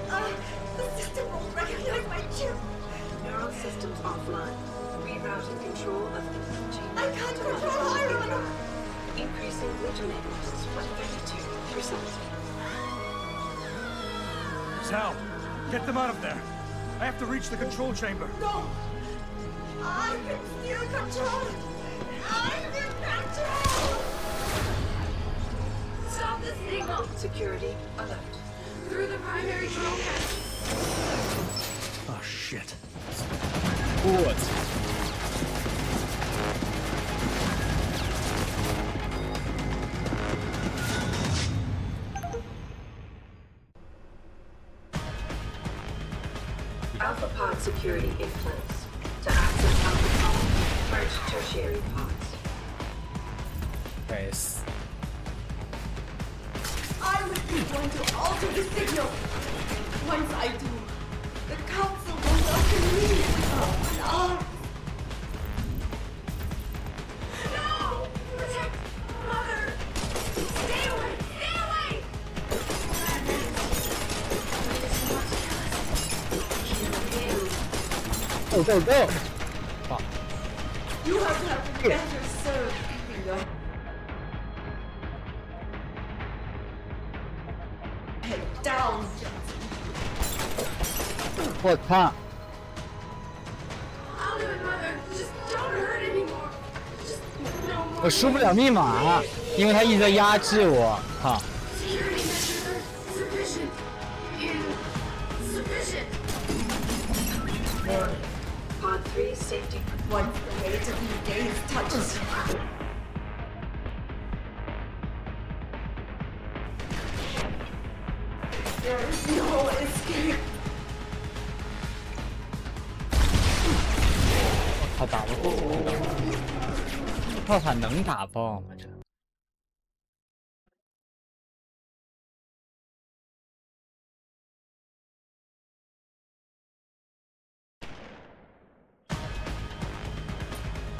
The system won't recognize my chip. Neural systems offline. Rerouting control of the gene. I can't control Harun. Increasing glutamators by 32%. Zhao, get them out of there. I have to reach the control chamber. No! I can still control it! I'm in control! Stop the signal. Security alert. Through the primary drone hatch. Oh, shit. 我操！ Alpha Pod security in place. To access Alpha Pod, merge tertiary pods. 该死！ I would be going to alter the signal! Once I do, the council will welcome me with open arms! No! Protect Mother! Stay away! Stay away! Go go go！ fuck！ You have helped better serve keeping your head down, Johnson. 我操！ I'll do it, Mother. Just don't hurt anymore. Just no more. 我输不了密码，因为他一直在压制我。哈！ Security measures are sufficient. Insufficient. Pod 3 safety. Once the weight of these days touches you, There is no escape. 他打不过，炮塔能打爆吗？这。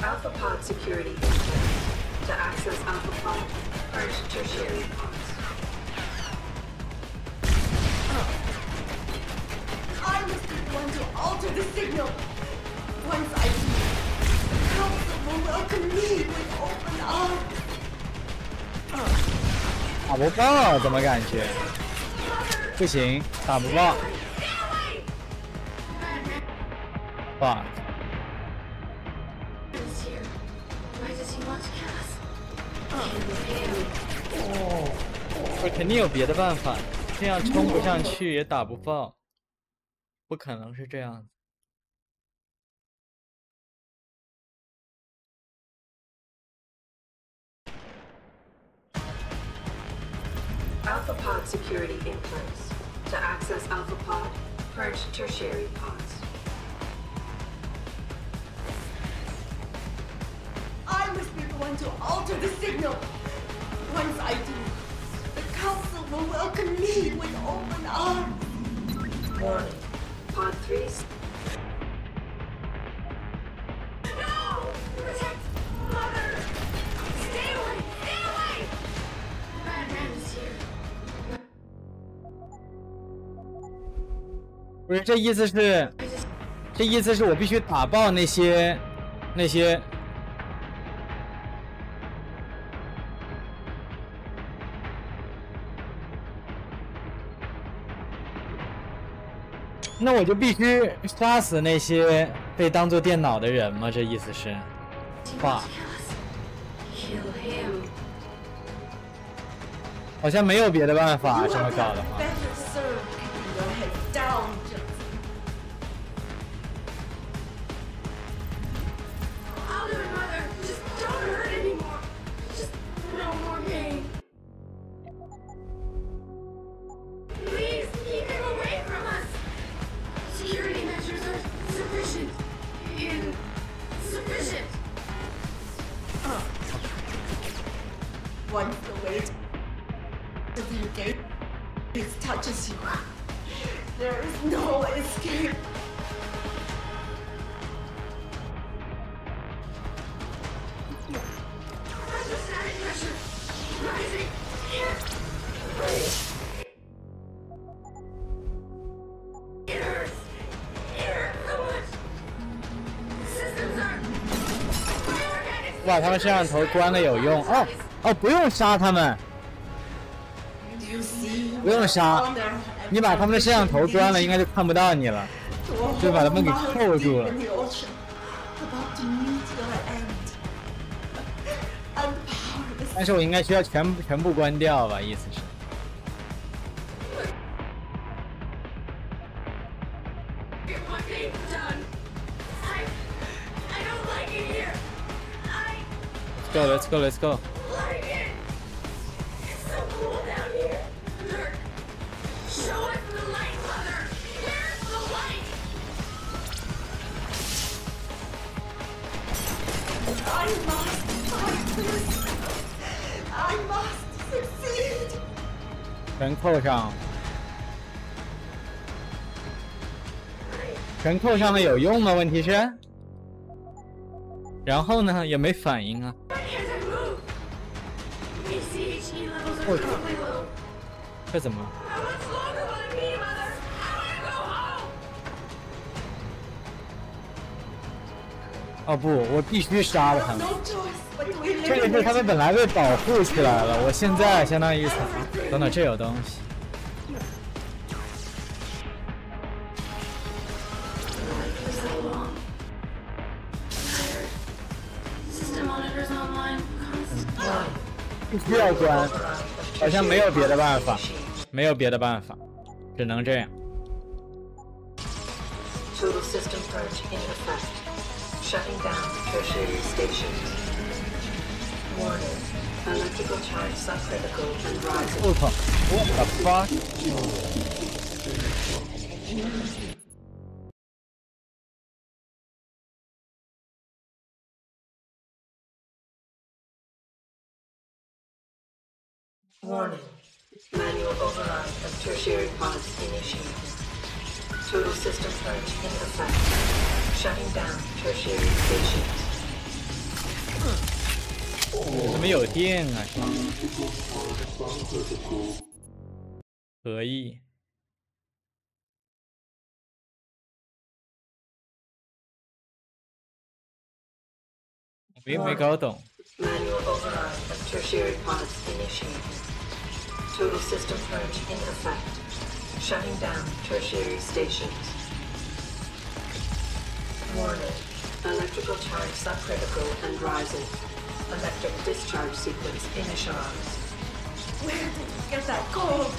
Alpha pod security implants. To access Alpha pod, purge tertiary pods. I must be the one to alter the signal. Once I do, the council will welcome me with open arms. 打不爆，怎么感觉？不行，打不爆。fuck。 我肯定有别的办法，这样冲不上去也打不爆，不可能是这样子。 Alpha pod security implants. To access Alpha pod, purge tertiary pods. I must be the one to alter the signal. Once I do, the council will welcome me with open arms. Warning. Pod 3. No! Protect Mother! Stay away! Stay away! Batman is here. 不是，这意思是我必须打爆那些。 那我就必须杀死那些被当做电脑的人吗？这意思是，哇，好像没有别的办法这么搞的话。Once the weight of their gate touches you, there is no escape. Hydrostatic pressure rising. It hurts. It hurts so much. Systems are. 我把他们摄像头关了有用哦。 哦，不用杀他们，不用杀，你把他们的摄像头关了，应该就看不到你了，就把他们给扣住了。但是我应该需要全部关掉吧？意思是。Let's go, let's go. I must succeed. 全扣上，全扣上了有用吗？问题是，然后呢也没反应啊。这怎么？哦不，我必须杀了他们。这个是他们本来被保护起来了，我现在相当于等等，这有东西。必须要关，好像没有别的办法，没有别的办法，只能这样。Total system purge in effect. Shutting down tertiary stations. Warning. Electrical charge subcritical and rising. 我靠 ！What the fuck？ Warning. Manual override of tertiary pods initiated. Total system purge in effect. Shutting down tertiary stations. 怎么有电啊？可以。没搞懂。 Manual override of tertiary pods initiated. Total system purge in effect. Shutting down tertiary stations. Warning. Electrical charge subcritical and rising. Electric discharge sequence initialized. Where did you get that gold?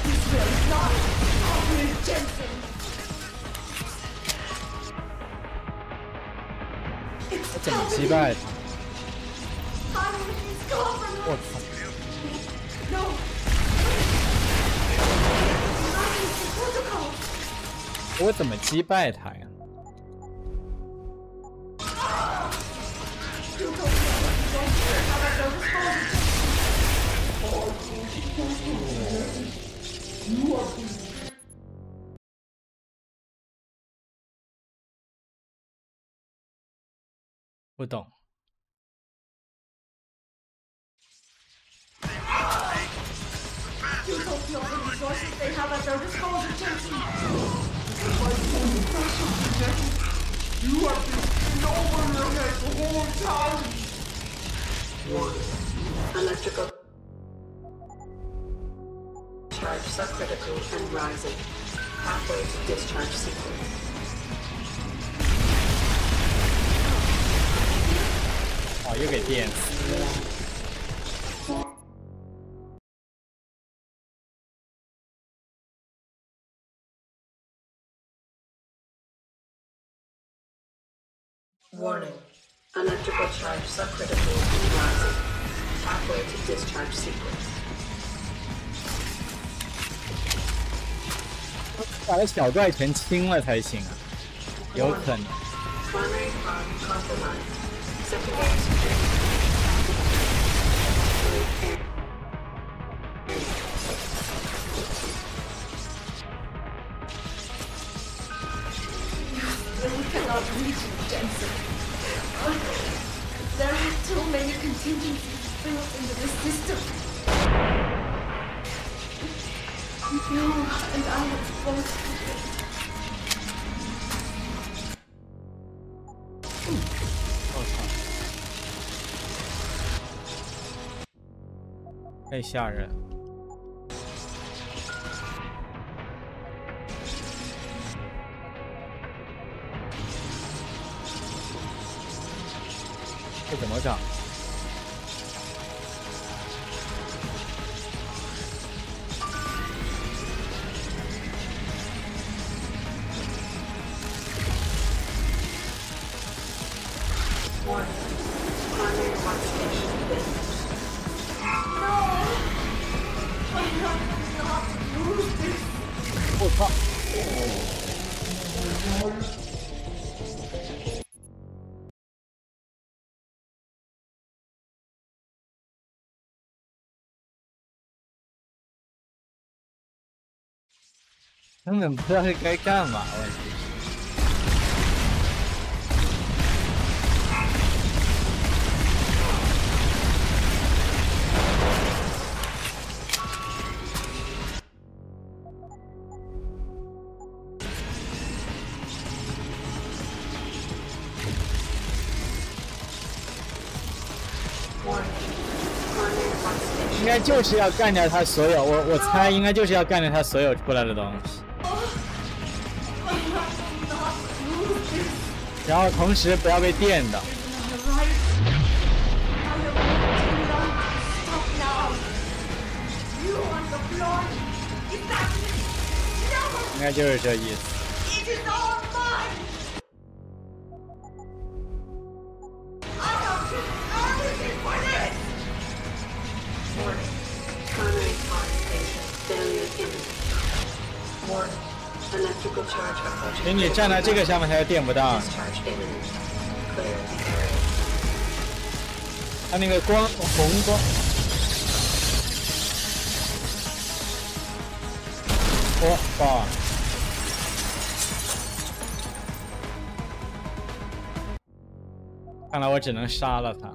This will not Alfred Jensen. It's 怎么击败的？我操！ No. 我怎么击败他呀？ 不懂。 You don't know the resources they have at their disposal, Jensen. You have been sitting over your head the whole time! Electrical charge subcritical and rising. Halfway to discharge sequence. Oh, 又给电死。 Warning. Electrical charge subcritical and rising. Halfway to discharge sequence. 把这小怪全清了才行啊，有可能。 Primary pod compromised. Secondary security. We cannot reach it, Jensen. There are too many contingencies built into the system. You and I have both. 太吓人。这怎么长？ 我操！根本不知道是该干嘛，我去。 应该就是要干掉他所有，我猜应该就是要干掉他所有出来的东西，然后同时不要被电到。应该就是这意思。 I Discharge approaching. 所以你站在这个上面，它就电不到。 Discharge imminent. Clear the area. 它那个光红光，哇！看来我只能杀了他。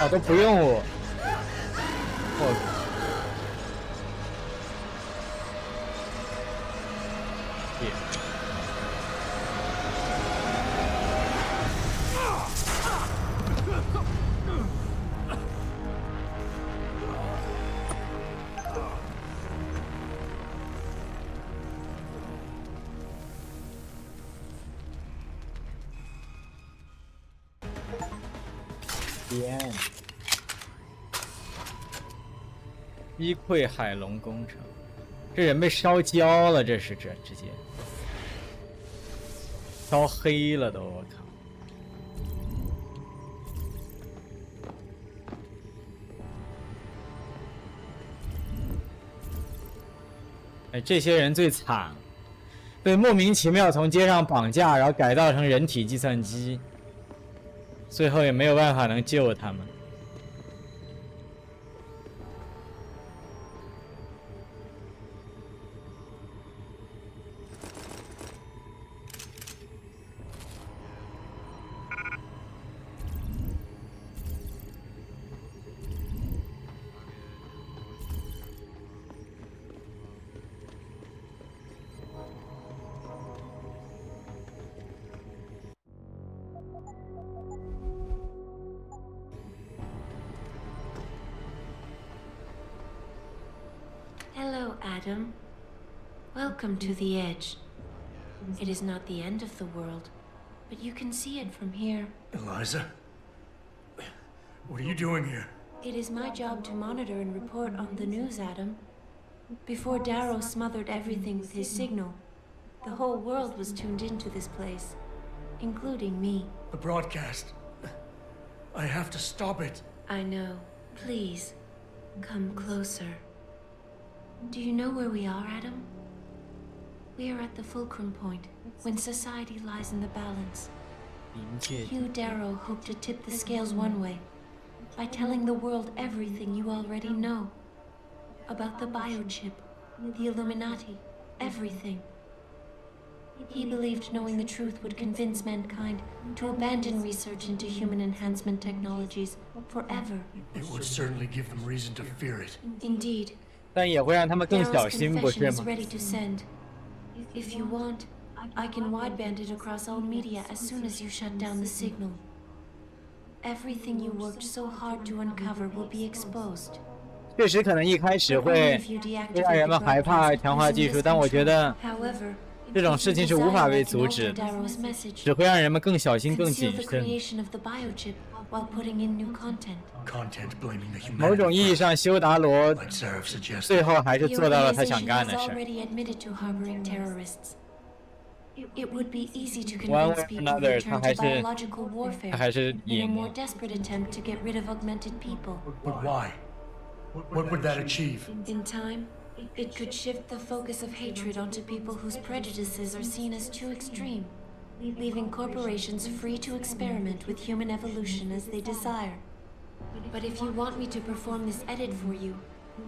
啊，都不用我。天！击溃海龙工程，这人被烧焦了，这是直接烧黑了都，我靠！哎，这些人最惨，被莫名其妙从街上绑架，然后改造成人体计算机。 最后也没有办法能救他们。Hello, Adam. Welcome to the edge. It is not the end of the world, but you can see it from here. Eliza? What are you doing here? It is my job to monitor and report on the news, Adam. Before Darrow smothered everything with his signal, the whole world was tuned into this place, including me. The broadcast. I have to stop it. I know. Please, come closer. Do you know where we are, Adam? We are at the fulcrum point, when society lies in the balance. You, Darrow, hope to tip the scales one way, by telling the world everything you already know. About the biochip, the Illuminati, everything. He believed knowing the truth would convince mankind to abandon research into human enhancement technologies forever. It would certainly give them reason to fear it. Indeed. 但也会让他们更小心，不是吗？ ready to send. If you want, I can wideband it across all media as soon as you shut down the signal. Everything you worked so hard to uncover will be exposed. 确实，可能一开始会让人们害怕强化技术，但我觉得这种事情是无法被阻止的，只会让人们更小心、更谨慎。某种意义上，修达罗最后还是做到了他想干的事。One way or another， 他还是赢了。 But why? What would that achieve? In time, it could shift the focus of hatred onto people whose prejudices are seen as too extreme, leaving corporations free to experiment with human evolution as they desire. But if you want me to perform this edit for you,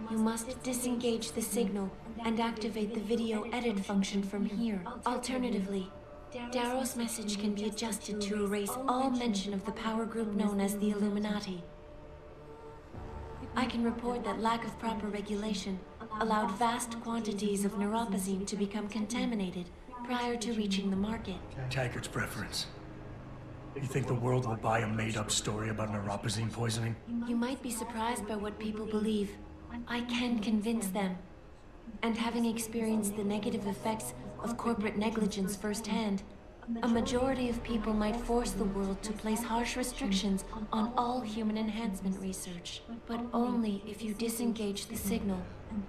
you must disengage the signal and activate the video edit function from here. Alternatively, Darrow's message can be adjusted to erase all mention of the power group known as the Illuminati. I can report that lack of proper regulation allowed vast quantities of neuropozyne to become contaminated prior to reaching the market. Taggart's preference. You think the world will buy a made-up story about neuropozyne poisoning? You might be surprised by what people believe. I can convince them. And having experienced the negative effects of corporate negligence firsthand, A majority of people might force the world to place harsh restrictions on all human enhancement research, but only if you disengage the signal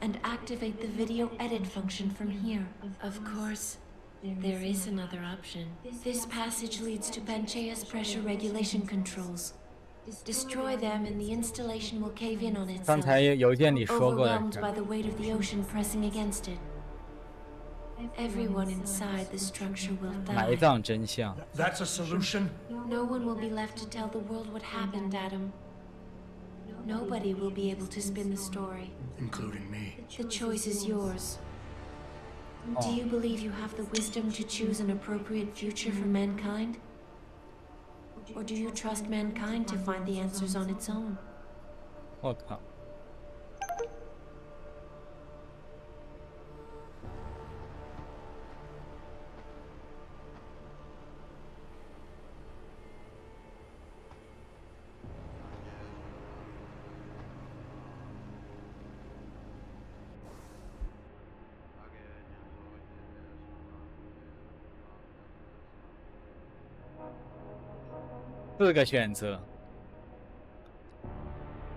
and activate the video edit function from here. Of course, there is another option. This passage leads to Panchaea's pressure regulation controls. Destroy them and the installation will cave in on itself, 刚才邮件里说过的。 overwhelmed by the weight of the ocean pressing against it. Everyone inside the structure will die. 埋葬真相。 That's a solution? No one will be left to tell the world what happened, Adam. Nobody will be able to spin the story. Including me. The choice is yours. Do you believe you have the wisdom to choose an appropriate future for mankind? Or do you trust mankind to find the answers on its own? 我靠！ 4个选择：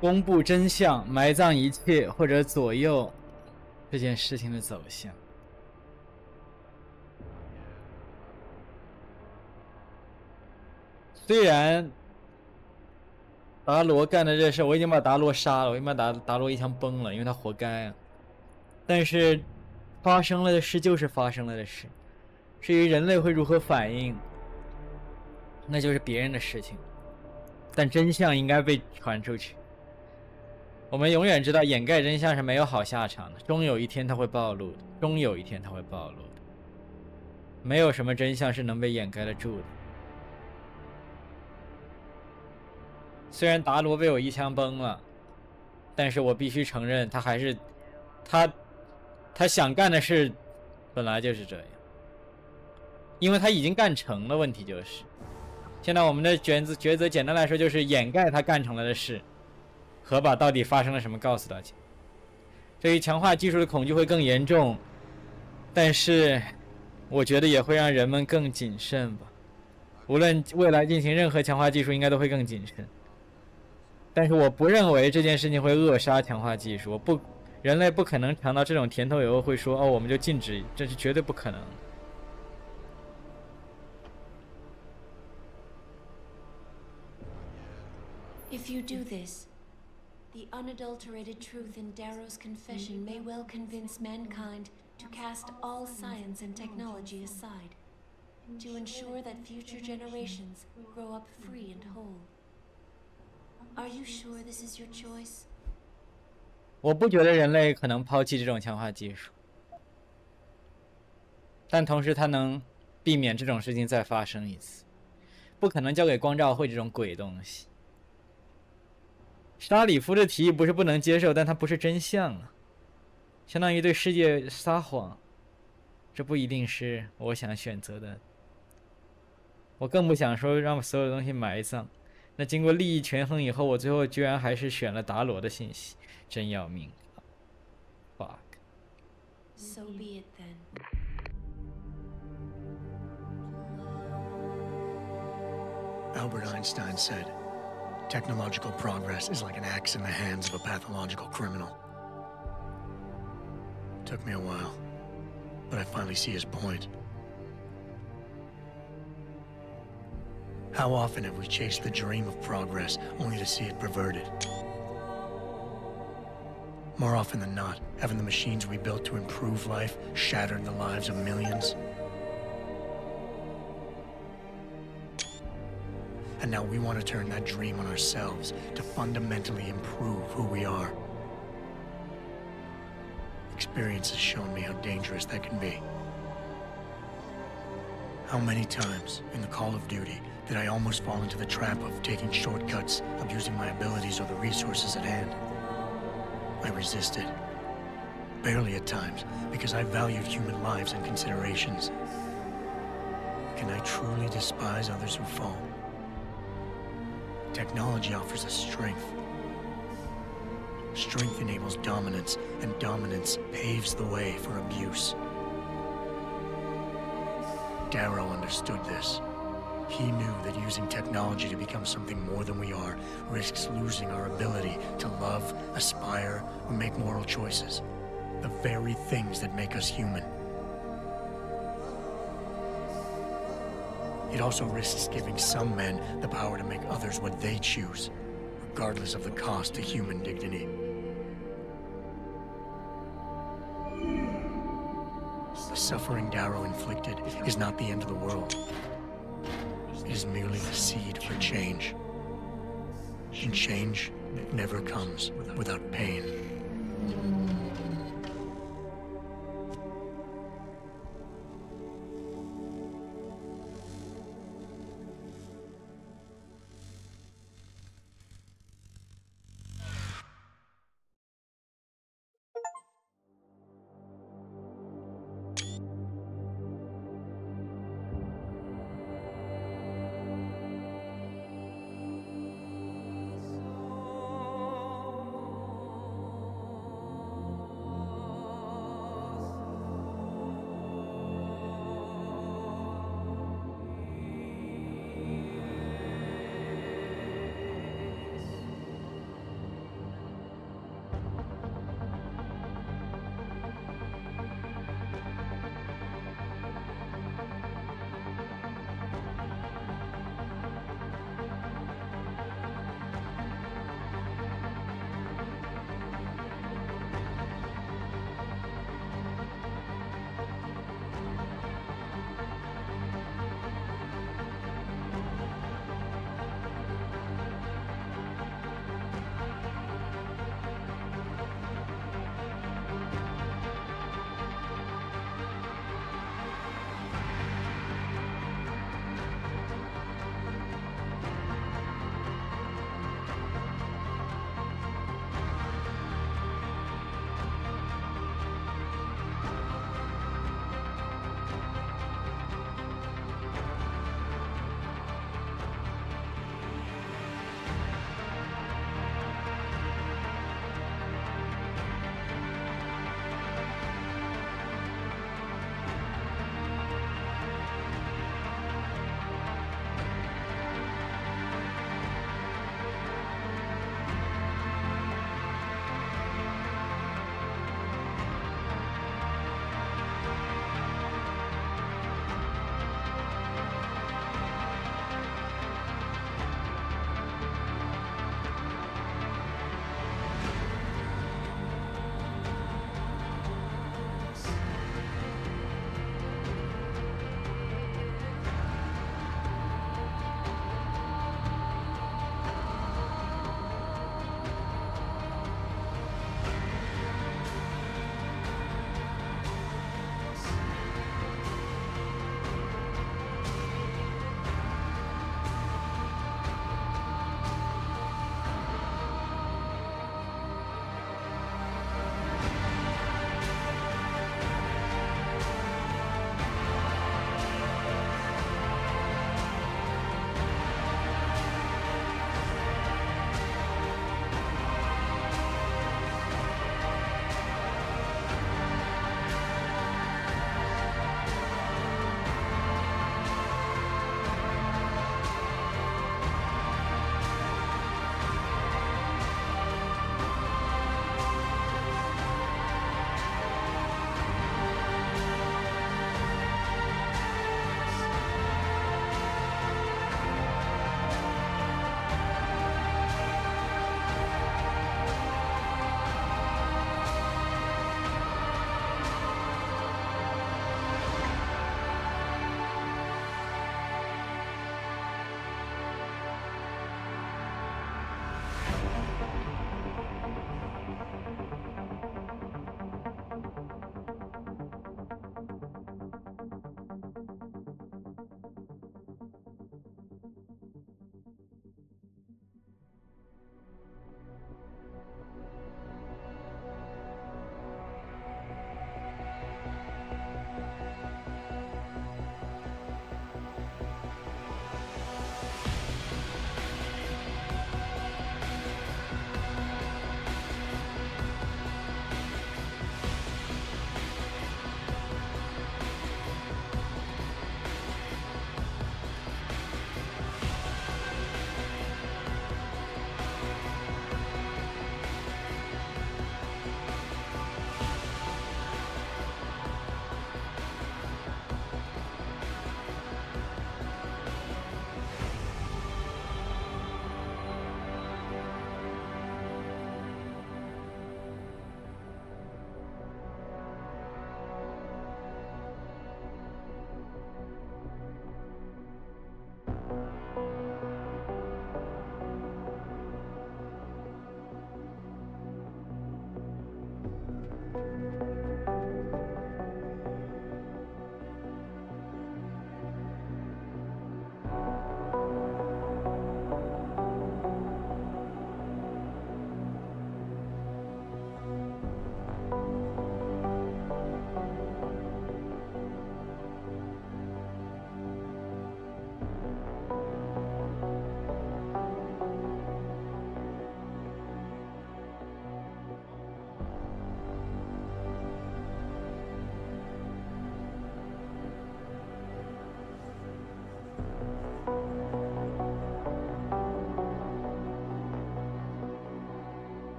公布真相、埋葬一切，或者左右这件事情的走向。虽然达罗干的这事，我已经把达罗杀了，我已经把达罗一枪崩了，因为他活该啊。但是发生了的事就是发生了的事，至于人类会如何反应，那就是别人的事情，但真相应该被传出去。我们永远知道掩盖真相是没有好下场的，终有一天它会暴露的，终有一天它会暴露的。没有什么真相是能被掩盖得住的。虽然达罗被我一枪崩了，但是我必须承认，他还是他想干的事本来就是这样，因为他已经干成了。问题就是。现在我们的抉择简单来说就是掩盖他干成了的事，和把到底发生了什么告诉大家。对于强化技术的恐惧会更严重，但是我觉得也会让人们更谨慎吧。无论未来进行任何强化技术，应该都会更谨慎。但是我不认为这件事情会扼杀强化技术。人类不可能尝到这种甜头以后会说哦，我们就禁止，这是绝对不可能的。If you do this, the unadulterated truth in Darrow's confession may well convince mankind to cast all science and technology aside, to ensure that future generations grow up free and whole. Are you sure this is your choice? 我不觉得人类可能抛弃这种强化技术，但同时它能避免这种事情再发生一次，不可能交给光照会这种鬼东西。沙里夫的提议不是不能接受，但它不是真相啊，相当于对世界撒谎，这不一定是我想选择的。我更不想说让所有东西埋葬。那经过利益权衡以后，我最后居然还是选了达罗的信息，真要命 ！Fuck。 So be it then. Albert Einstein said, technological progress is like an axe in the hands of a pathological criminal. Took me a while, but I finally see his point. How often have we chased the dream of progress only to see it perverted? More often than not, haven't the machines we built to improve life shattered the lives of millions? And now we want to turn that dream on ourselves to fundamentally improve who we are. Experience has shown me how dangerous that can be. How many times in the Call of Duty did I almost fall into the trap of taking shortcuts, abusing my abilities or the resources at hand? I resisted. Barely at times, because I valued human lives and considerations. Can I truly despise others who fall? Technology offers us strength. Strength enables dominance, and dominance paves the way for abuse. Darrow understood this. He knew that using technology to become something more than we are risks losing our ability to love, aspire, or make moral choices. The very things that make us human. It also risks giving some men the power to make others what they choose, regardless of the cost to human dignity. The suffering Darrow inflicted is not the end of the world. It is merely the seed for change. And change never comes without pain.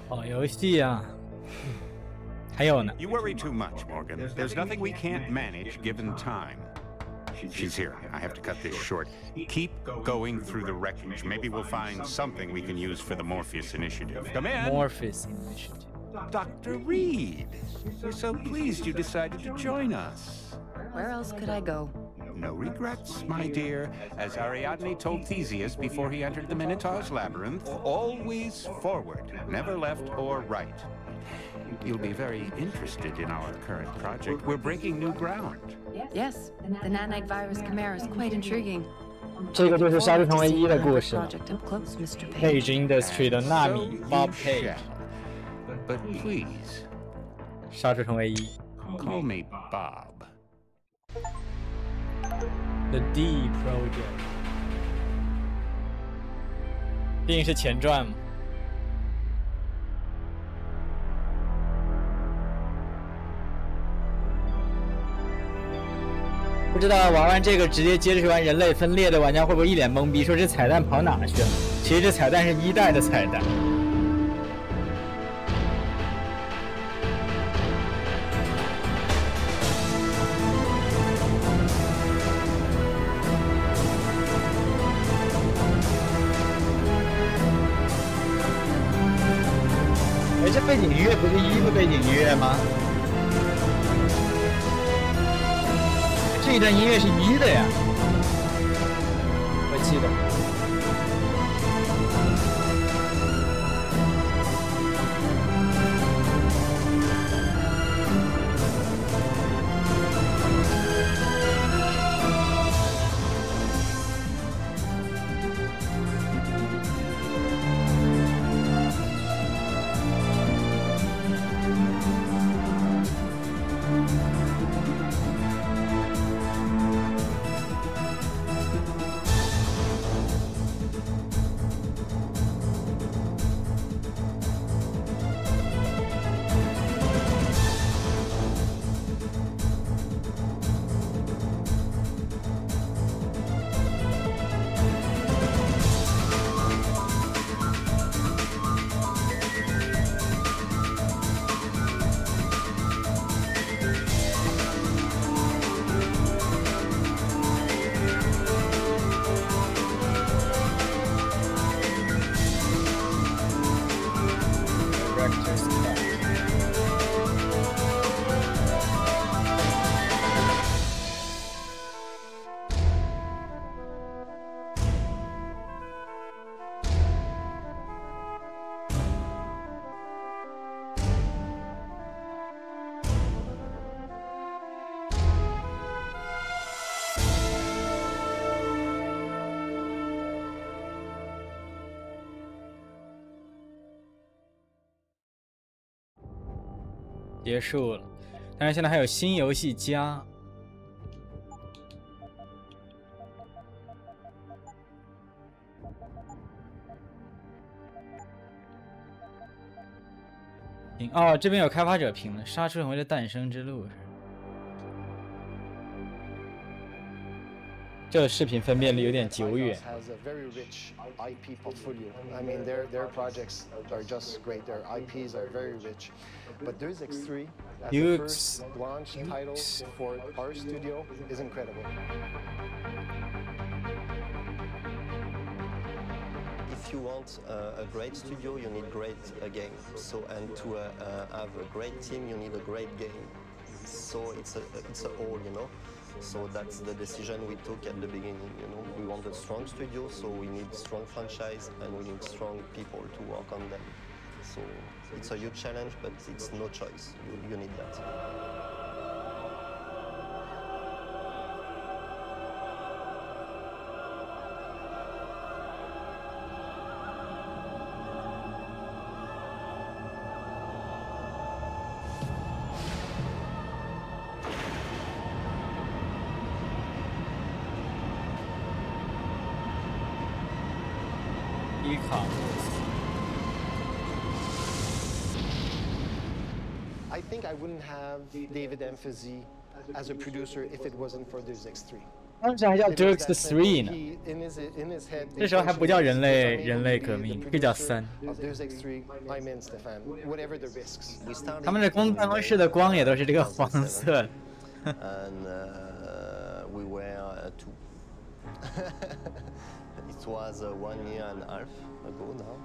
好游戏啊！还有呢。 You worry too much, Morgan. There's nothing we can't manage given time. She's here. I have to cut this short. Keep going through the wreckage. Maybe we'll find something we can use for the Morpheus Initiative. Come in. Morpheus Initiative. Dr. Reed. We're so pleased you decided to join us. Where else could I go? No regrets, my dear. As Ariadne told Theseus before he entered the Minotaur's labyrinth, always forward, never left or right. You'll be very interested in our current project. We're breaking new ground. Yes, the nanite virus chimera is quite intriguing. 这个就是《杀出重围1》的故事。Page Industry 的纳米 Bob Page。 But please， 杀出重围1。Call me Bob. The D Project。毕竟是前传嘛。 不知道玩完这个直接接着去玩人类分裂的玩家会不会一脸懵逼，说这彩蛋跑哪去了？其实这彩蛋是1代的彩蛋。哎，这背景音乐不是1的背景音乐吗？ 这一段音乐是1的呀，我记得。结束了，但是现在还有新游戏加。哦，这边有开发者评论《杀出重围的诞生之路》。这个视频分辨率有点久远。Has a very rich IP portfolio. I mean, their projects are just great. Their IPs are very rich. But Deus Ex 3, as the first launch title for our studio, is incredible. If you want a great studio, you need great game. So, and to have a great team, you need a great game. So it's a whole, you know. So that's the decision we took at the beginning. You know, we want a strong studio, so we need strong franchise and we need strong people to work on them. So it's a huge challenge, but it's no choice. You need that. I think I wouldn't have David Emphazy as a producer if it wasn't for Deus Ex 3. 当时还叫 Deus Ex 3呢，这时候还不叫人类革命，可以叫3。他们的办公室的光也都是这个黄色的。And we were 2. It was 1 year and a half ago now.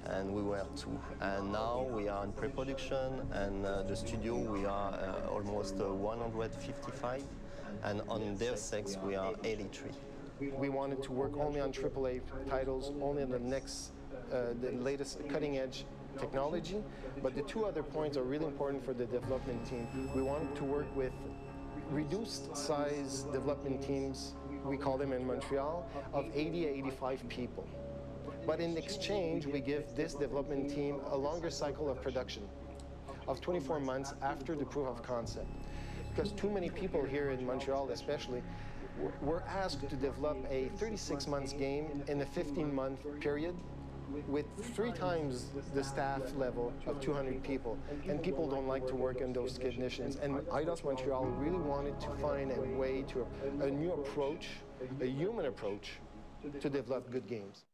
And we were 2. And now we are in pre-production, and the studio we are almost 155, and on Deus Ex we are 83. We wanted to work only on AAA titles, only on the latest cutting-edge technology. But the 2 other points are really important for the development team. We wanted to work with reduced size development teams, we call them in Montreal, of 80 to 85 people. But in exchange, we give this development team a longer cycle of production of 24 months after the proof of concept. Because too many people here in Montreal especially were asked to develop a 36 months game in a 15-month period with 3 times the staff level of 200 people. And people don't like to work in those conditions. And IDOS Montreal really wanted to find a way to, a new approach, a human approach to develop good games.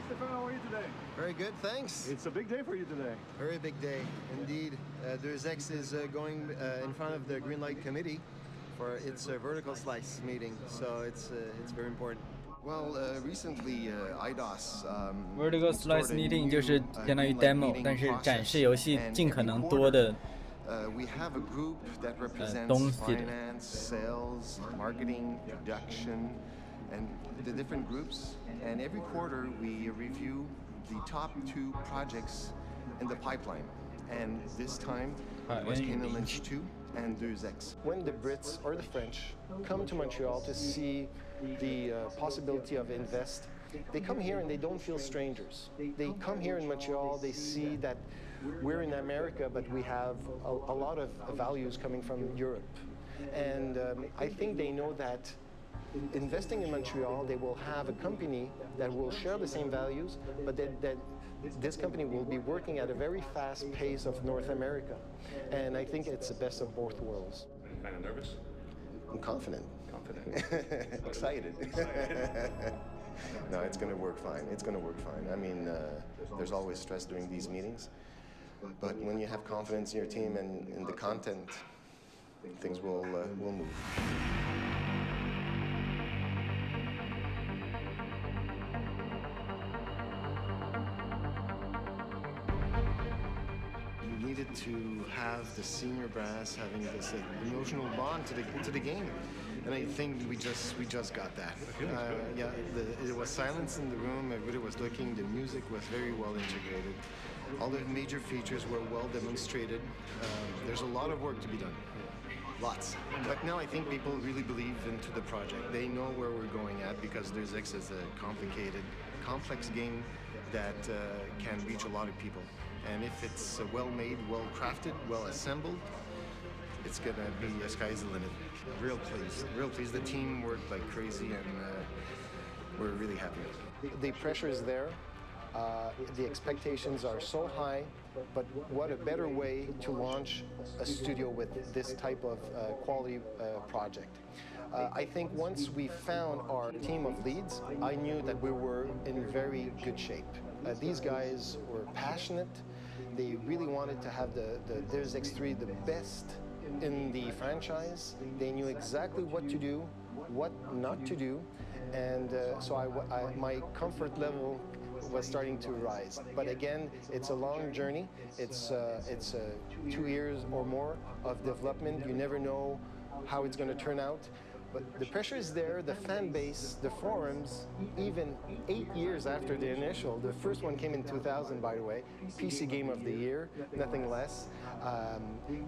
Stefan, how are you today? Very good, thanks. It's a big day for you today. Very big day, indeed. Deus Ex is going in front of the Green Light Committee for its vertical slice meeting, so it's very important. Well, recently, IDOS vertical slice meeting 就是相当于 demo， 但是展示游戏尽可能多的 we have a group that represents finance, sales, marketing, production, and the different groups. And every quarter we review the top 2 projects in the pipeline. And this time it was Kingdom Lynch 2 and Deus Ex. When the Brits or the French come to Montreal to see the possibility of invest, they come here and they don't feel strangers. They come here in Montreal, they see that we're in America, but we have a lot of values coming from Europe. And I think they know that investing in Montreal, they will have a company that will share the same values, but that this company will be working at a very fast pace of North America. And I think it's the best of both worlds. Kind of nervous? I'm confident. Confident. Excited. No, it's going to work fine. It's going to work fine. I mean, there's always stress during these meetings, but when you have confidence in your team and in the content, things will move. Needed to have the senior brass having this emotional bond to the game, and I think we just got that. Yeah, it was silence in the room. Everybody was looking. The music was very well integrated. All the major features were well demonstrated. There's a lot of work to be done. Lots. But now I think people really believe into the project. They know where we're going at because Deus Ex is a complicated, complex game that can reach a lot of people. And if it's well made, well crafted, well assembled, it's gonna be sky's the limit. Real pleased. The team worked like crazy, and we're really happy. The pressure is there. The expectations are so high, but what a better way to launch a studio with this type of quality project. I think once we found our team of leads, I knew that we were in very good shape. These guys were passionate. They really wanted to have the Deus Ex 3 the best in the franchise. They knew exactly what to do, what not to do, and so my comfort level was starting to rise. But again, it's a long journey. It's 2 years or more of development. You never know how it's going to turn out. But the pressure is there, the fan base, the forums, even 8 years after the initial. The first one came in 2000, by the way, PC Game of the Year, nothing less.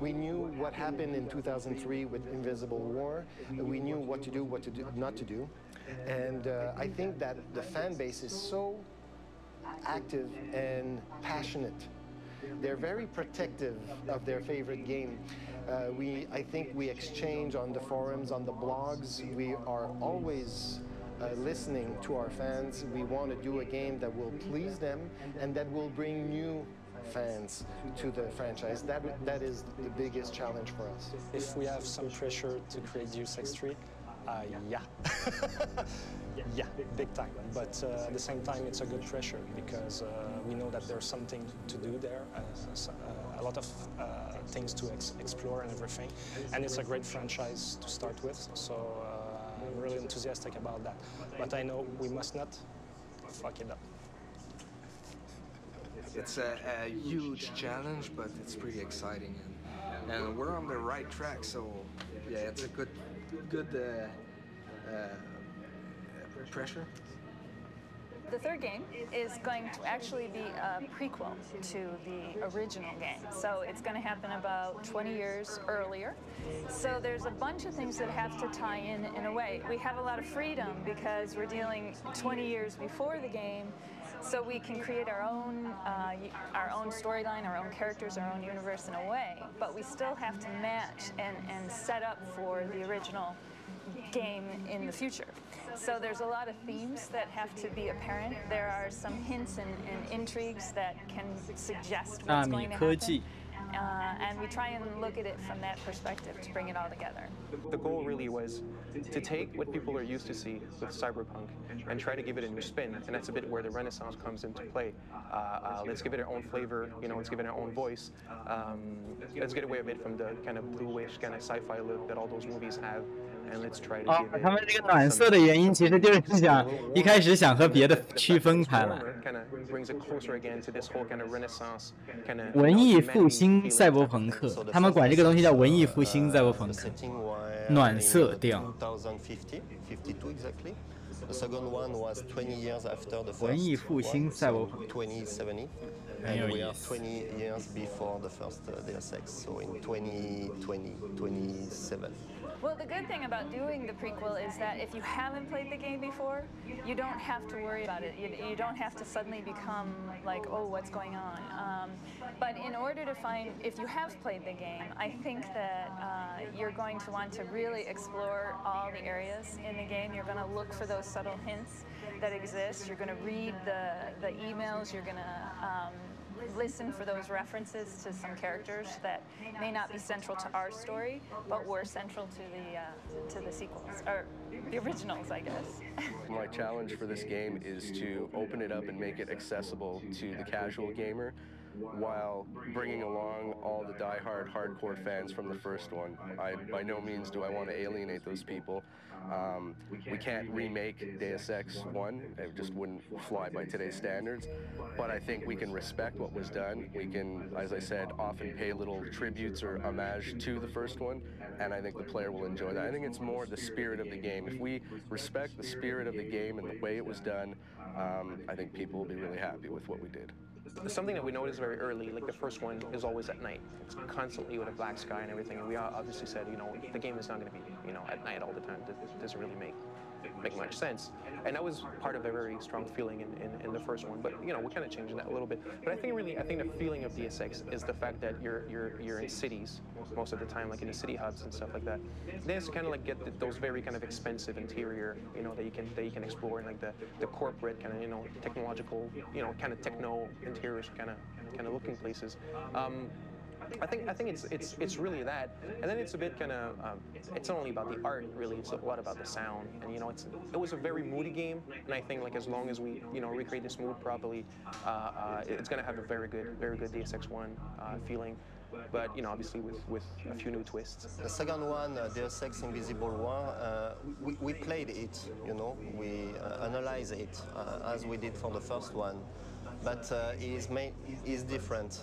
We knew what happened in 2003 with Invisible War. We knew what to do, not to do. And I think that the fan base is so active and passionate. They're very protective of their favorite game. I think we exchange on the forums, on the blogs. We are always listening to our fans. We want to do a game that will please them and that will bring new fans to the franchise. That is the biggest challenge for us. If we have some pressure to create Deus Ex 3, yeah. Yeah, big time. But at the same time, it's a good pressure because we know that there's something to do there, a lot of things to explore and everything. And it's a great franchise to start with, so I'm really enthusiastic about that. But I know we must not fuck it up. It's a huge challenge, but it's pretty exciting, and we're on the right track. So yeah, it's a good pressure. The third game is going to actually be a prequel to the original game. So it's going to happen about 20 years earlier. So there's a bunch of things that have to tie in a way. We have a lot of freedom because we're dealing 20 years before the game, so we can create our own storyline, our own characters, our own universe in a way, but we still have to match and set up for the original game in the future. So there's a lot of themes that have to be apparent. There are some hints and intrigues that can suggest what's going to happen. And we try and look at it from that perspective to bring it all together. The goal really was to take what people are used to see with cyberpunk and try to give it a new spin, and that's a bit where the Renaissance comes into play. Let's give it our own flavor, let's give it our own voice. Let's get away a bit from the kind of bluish kind of sci-fi look that all those movies have, and let's try to give it 他们这个暖色的原因其实就是一开始想和别的区分开来。 kind of brings it closer again to this whole kind of Renaissance kind of 文艺复兴赛博朋克，他们管这个东西叫文艺复兴赛博朋克，暖色调。 2050, 52 exactly. The second one was 20 years after the first 文艺复兴赛博朋克 2070, and we are 20 years before the first Deus Ex, so in 2027. Well, the good thing about doing the prequel is that if you haven't played the game before, you don't have to worry about it. You don't have to suddenly become like, oh, what's going on? But in order to find, if you have played the game, I think that you're going to want to really explore all the areas in the game. You're going to look for those subtle hints that exist. You're going to read the emails. You're going to listen for those references to some characters that may not be central to our story, but were central to the sequels, or the originals, I guess. My challenge for this game is to open it up and make it accessible to the casual gamer, while bringing along all the die-hard hardcore fans from the first one. By no means do I want to alienate those people. We can't remake Deus Ex 1, it just wouldn't fly by today's standards, but I think we can respect what was done. We can, as I said, often pay little tributes or homage to the first one, and I think the player will enjoy that. I think it's more the spirit of the game. If we respect the spirit of the game and the way it was done, I think people will be really happy with what we did. Something that we noticed very early, like the first one is always at night. It's constantly with a black sky and everything. And we obviously said, the game is not going to be, at night all the time. It doesn't really make make much sense. And that was part of a very strong feeling in the first one. But you know, we're kind of changing that a little bit. But I think the feeling of Deus Ex is the fact that you're in cities most of the time, like in the city hubs and stuff like that. Then it's kind of like get those very kind of expensive interior, you know, that you can explore, and like the corporate kind of, you know, technological, you know, kind of techno interiors, kind of looking places. I think it's really that, and then it's a bit kind of it's not only about the art, really, it's a lot about the sound. And you know, it was a very moody game, and I think like as long as we, you know, recreate this mood properly, it's gonna have a very good Deus Ex 1 feeling. But you know, obviously with a few new twists. The second one, Deus Ex Invisible War, we played it, you know, we analyzed it as we did for the first one. But is different,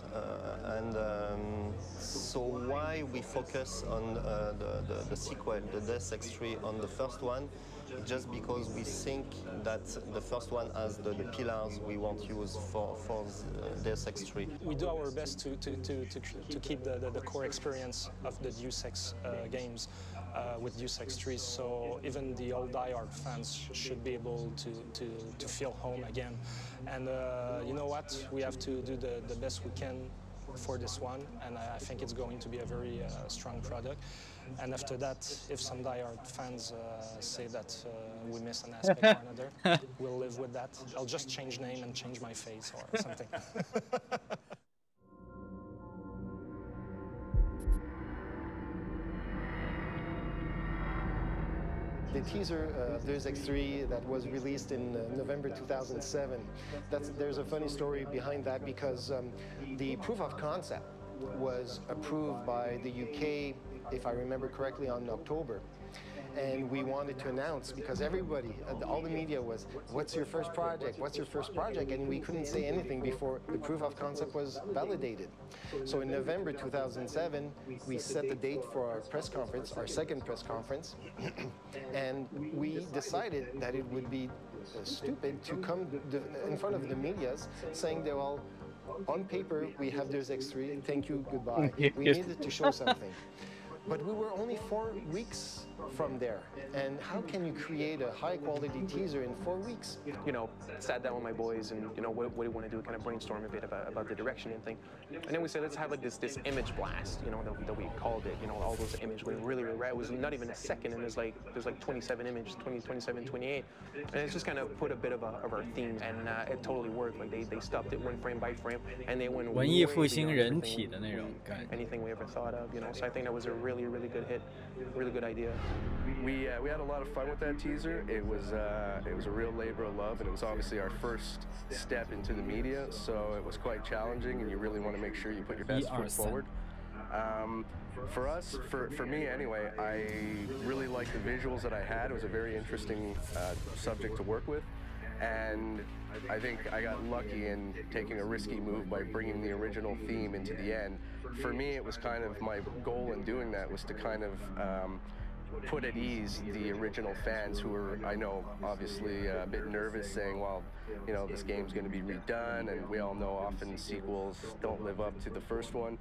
and so why we focus on the sequel, the Deus Ex 3, on the first one, just because we think that the first one has the pillars we want to use for Deus Ex 3. We do our best to keep the core experience of the Deus Ex games with Deus Ex 3, so even the old die-hard fans should be able to feel home again. And you know what? We have to do the best we can for this one, and I think it's going to be a very strong product. And after that, if some die-hard fans say that we miss an aspect or another, we'll live with that. I'll just change name and change my face or something. The teaser Deus Ex 3 that was released in November 2007, there's a funny story behind that, because the proof of concept was approved by the UK, if I remember correctly, on October. And we wanted to announce, because everybody, all the media was, what's your first project? What's your first project? And we couldn't say anything before the proof of concept was validated. So in November 2007, we set the date for our press conference, our second press conference, and we decided that it would be stupid to come in front of the media saying that, well, on paper, we have Deus Ex 3, thank you, goodbye. We needed to show something. But we were only 4 weeks from there. And how can you create a high-quality teaser in 4 weeks? You know, sat down with my boys and, you know, what do you want to do? Kind of brainstorm a bit about the direction and thing. And then we said, let's have like this image blast, you know, that we called it. You know, all those images were really rad. It was not even a second, and there's like 27 images, 27, 28. And it's just kind of put a bit of our theme, and it totally worked. Like they stopped it one frame by frame, and they went way beyond anything we ever thought of. You know, so I think that was a really good hit, really good idea. We had a lot of fun with that teaser. It was a real labor of love, and it was obviously our first step into the media, so it was quite challenging, and you really want to make sure you put your best foot forward. For us, for me anyway, I really liked the visuals that I had. It was a very interesting subject to work with, and I think I got lucky in taking a risky move by bringing the original theme into the end. For me, it was kind of my goal in doing that was to kind of put at ease the original fans who were, I know, obviously a bit nervous, saying, well, you know, this game's going to be redone, and we all know often sequels don't live up to the first one.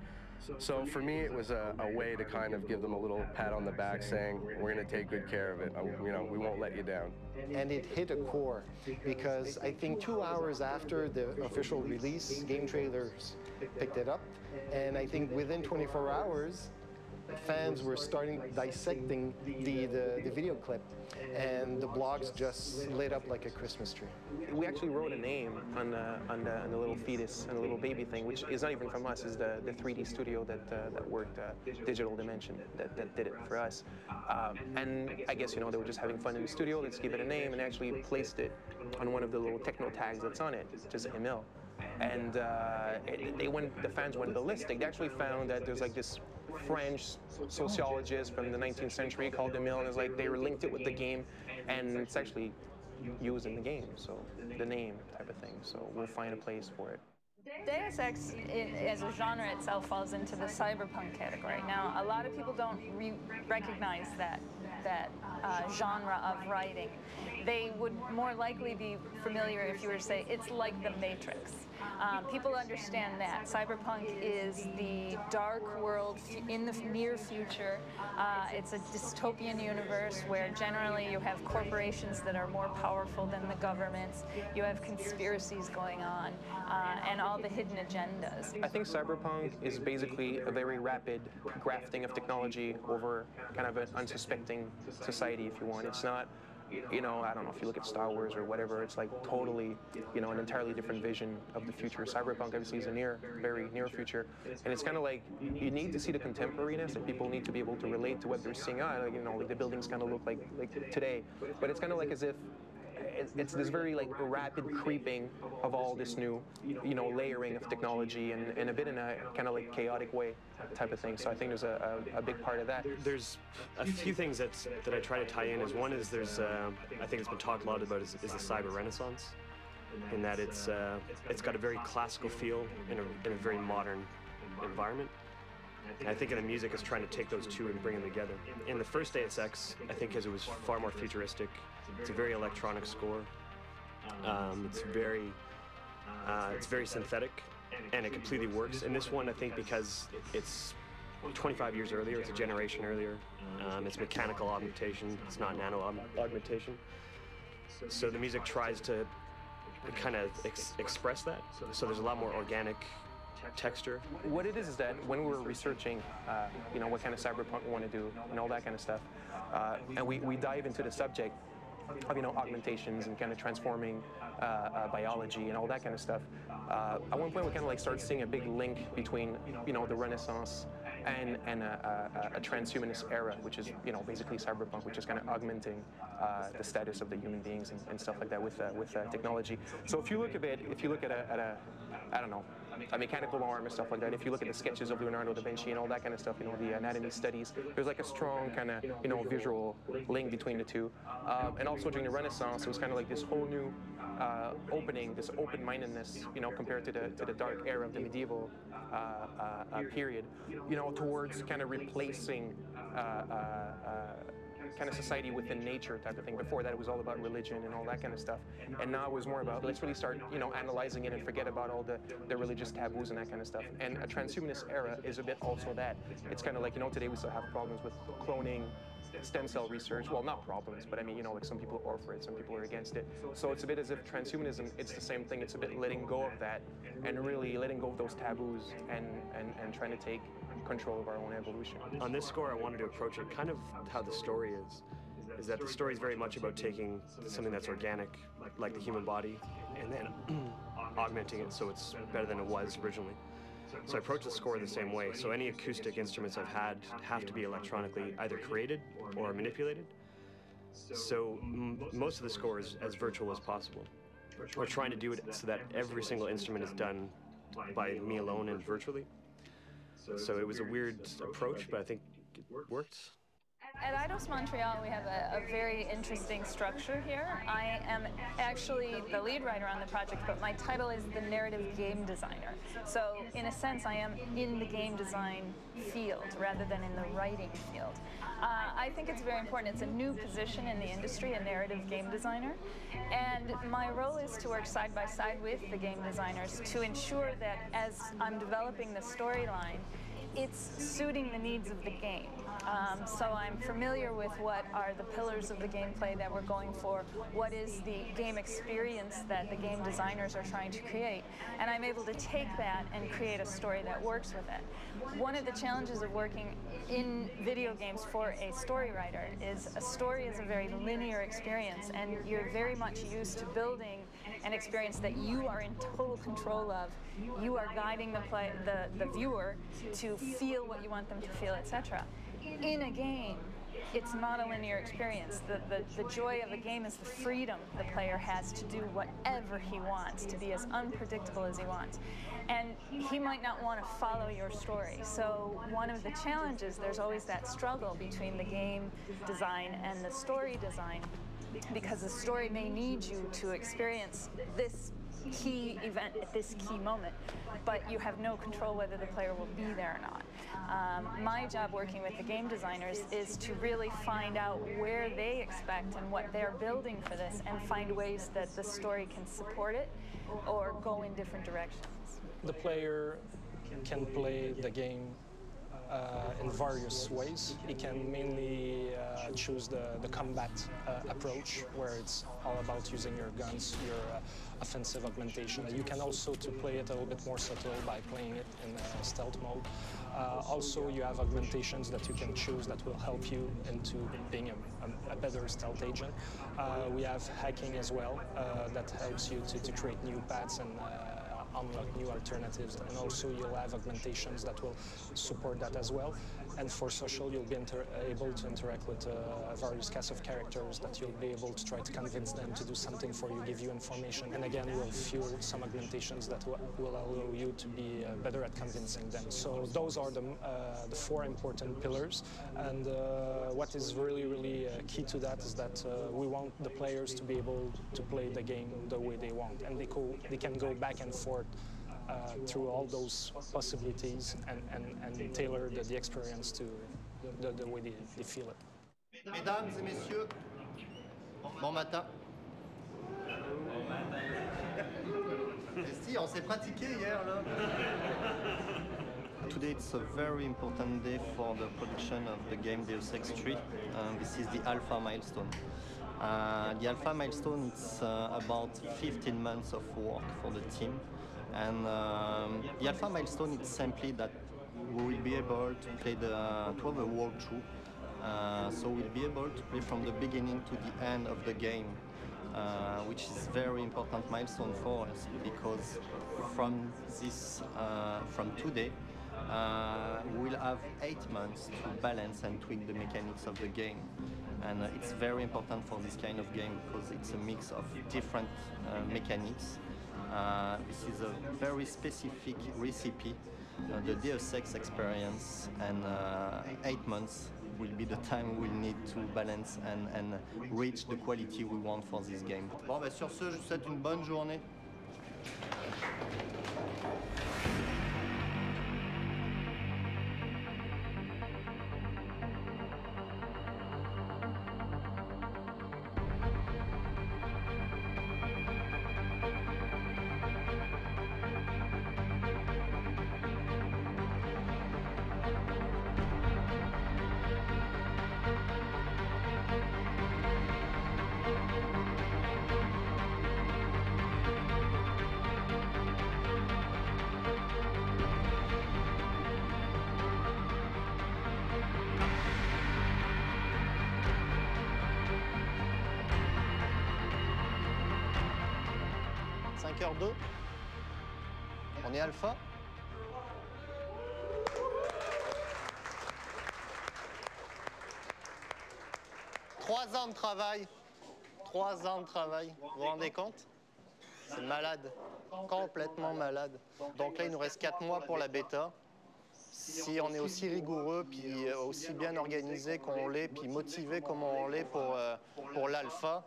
So for me, it was a way to kind of give them a little pat on the back, saying, we're going to take good care of it. You know, we won't let you down. And it hit a core, because I think 2 hours after the official release, Game Trailers picked it up, and I think within 24 hours, fans were starting dissecting the video clip, and the blogs just lit up like a Christmas tree. We actually wrote a name on the little fetus and the little baby thing, which is not even from us. Is the 3D studio that worked, Digital Dimension, that did it for us. And I guess, you know, they were just having fun in the studio. Let's give it a name, and actually placed it on one of the little techno tags that's on it, just Emil. And the fans went ballistic. They actually found that there's like this French sociologist from the 19th century called Emil, and it's like they linked it with the game, and it's actually used in the game, so the name type of thing. So we'll find a place for it. Deus Ex, as a genre itself, falls into the cyberpunk category. Now, a lot of people don't recognize that genre of writing. They would more likely be familiar if you were to say it's like The Matrix. People understand that. Cyberpunk is the dark world in the near future. It's a dystopian universe where generally you have corporations that are more powerful than the governments. You have conspiracies going on, and all the hidden agendas. I think Cyberpunk is basically a very rapid grafting of technology over kind of an unsuspecting society, if you want. It's not, you know, I don't know if you look at Star Wars or whatever, it's like totally, you know, an entirely different vision of the future. Cyberpunk obviously is a very near future, and it's kind of like you need to see the contemporariness, and people need to be able to relate to what they're seeing. Like, you know, like the buildings kind of look like today, but it's kind of like as if it's this very like rapid creeping of all this new, you know, layering of technology and a bit in a kind of like chaotic way type of thing. So I think there's a big part of that. There's a few things that I try to tie in. Is one is there's I think it's been talked a lot about is the cyber renaissance, in that it's got a very classical feel in a very modern environment. And I think in the music is trying to take those two and bring them together. In the first Deus Ex, I think because it was far more futuristic, it's a very electronic score. It's very synthetic, and it completely works. In this one, I think because it's 25 years earlier, it's a generation earlier. It's mechanical augmentation, it's not nano augmentation. So the music tries to kind of express that. So there's a lot more organic texture. What it is that when we were researching, you know, what kind of cyberpunk we want to do and all that kind of stuff, and we dive into the subject of, you know, augmentations and kind of transforming biology and all that kind of stuff. At one point, we kind of like started seeing a big link between, you know, the Renaissance and a transhumanist era, which is, you know, basically cyberpunk, which is kind of augmenting the status of the human beings and stuff like that with technology. So if you look at it, if you look at I don't know, a mechanical arm and stuff like that, if you look at the sketches of Leonardo da Vinci and all that kind of stuff, you know, the anatomy studies, there's like a strong kind of, you know, visual link between the two. And also during the Renaissance, it was kind of like this whole new opening, this open-mindedness, you know, compared to the dark era of the medieval period, you know, towards kind of replacing kind of society within nature type of thing. Before that, it was all about religion and all that kind of stuff. And now it was more about, let's really start, you know, analyzing it and forget about all the religious taboos and that kind of stuff. And a transhumanist era is a bit also that. It's kind of like, you know, today we still have problems with cloning, stem cell research. Well, not problems, but I mean, you know, like some people are for it, some people are against it. So it's a bit as if transhumanism, it's the same thing. It's a bit letting go of that and really letting go of those taboos and trying to take control of our own evolution. On this score, I wanted to approach it kind of how the story is that the story is very much about taking something that's organic, like the human body, and then augmenting it so it's better than it was originally. So I approach the score the same way. So any acoustic instruments I've had have to be electronically either created or manipulated. So most of the score is as virtual as possible. We're trying to do it so that every single instrument is done by me alone and virtually. So it was a weird approach, but I think it worked. At Eidos Montreal, we have a very interesting structure here. I am actually the lead writer on the project, but my title is the narrative game designer. So in a sense, I am in the game design field rather than in the writing field. I think it's very important. It's a new position in the industry, a narrative game designer. And my role is to work side by side with the game designers to ensure that as I'm developing the storyline, it's suiting the needs of the game. So I'm familiar with what are the pillars of the gameplay that we're going for, what is the game experience that the game designers are trying to create, and I'm able to take that and create a story that works with it. One of the challenges of working in video games for a story writer is a story is a very linear experience, and you're very much used to building an experience that you are in total control of. You are guiding the viewer to feel what you want them to feel, etc. In a game, it's not a linear experience. The joy of a game is the freedom the player has to do whatever he wants, to be as unpredictable as he wants. And he might not want to follow your story. So one of the challenges, there's always that struggle between the game design and the story design, because the story may need you to experience this key event at this key moment, but you have no control whether the player will be there or not. My job working with the game designers is to really find out where they expect and what they're building for this and find ways that the story can support it or go in different directions. The player can play the game in various ways. He can mainly choose the combat approach, where it's all about using your guns, your offensive augmentation. You can also play it a little bit more subtle by playing it in stealth mode. Also, you have augmentations that you can choose that will help you into being a better stealth agent. We have hacking as well that helps you to create new paths and unlock new alternatives, and also you'll have augmentations that will support that as well. And for social, you'll be able to interact with various cast of characters that you'll be able to try to convince them to do something for you, give you information, and again, we'll fuel some augmentations that will allow you to be better at convincing them. So those are the 4 important pillars, and what is really key to that is that we want the players to be able to play the game the way they want, and they can go back and forth through all those possibilities and tailor the experience to the way they feel it. Mesdames et messieurs, bon matin. Et si, on s'est pratiqué hier, là. Today it's a very important day for the production of the game Deus Ex 3. This is the alpha milestone. The alpha milestone is about 15 months of work for the team. And the alpha milestone is simply that we will be able to play to have a walkthrough. So we'll be able to play from the beginning to the end of the game, which is a very important milestone for us, because from today, we'll have 8 months to balance and tweak the mechanics of the game. And it's very important for this kind of game because it's a mix of different mechanics. This is a very specific recipe, the Deus Ex experience, and 8 months will be the time we'll need to balance and reach the quality we want for this game. Bon, ben sur ce, je vous souhaite une bonne journée. On est alpha. Trois ans de travail. 3 ans de travail. Vous vous rendez compte? C'est malade. Complètement malade. Donc là, il nous reste 4 mois pour la bêta. Si on est aussi rigoureux, puis aussi bien organisé qu'on l'est, puis motivé comme on l'est pour l'alpha,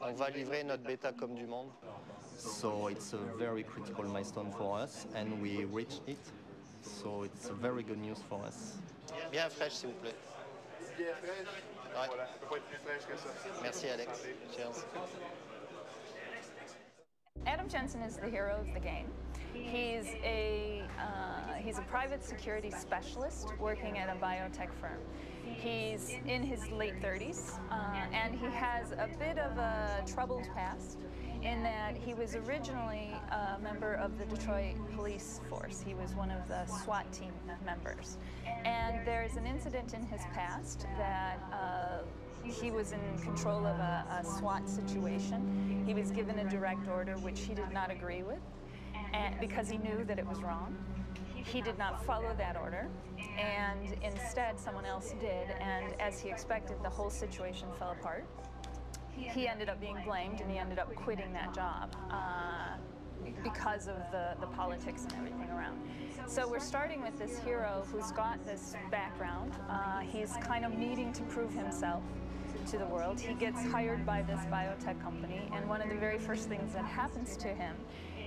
on va livrer notre bêta comme du monde. So it's a very critical milestone for us, and we reached it. So it's a very good news for us. Bien fraîche, s'il vous plaît. Bien fraîche. Ouais. Voilà, ça peut pas être plus fraîche que ça. Merci, Alex. Cheers. Adam Jensen is the hero of the game. He's a private security specialist working at a biotech firm. He's in his late 30s, and he has a bit of a troubled past in that he was originally a member of the Detroit police force. He was one of the SWAT team members. And there's an incident in his past that he was in control of a SWAT situation. He was given a direct order which he did not agree with, and because he knew that it was wrong. He did not follow that order, and instead someone else did, and as he expected, the whole situation fell apart. He ended up being blamed, and he ended up quitting that job because of the politics and everything around. So we're starting with this hero who's got this background. He's kind of needing to prove himself to the world. He gets hired by this biotech company, and one of the very first things that happens to him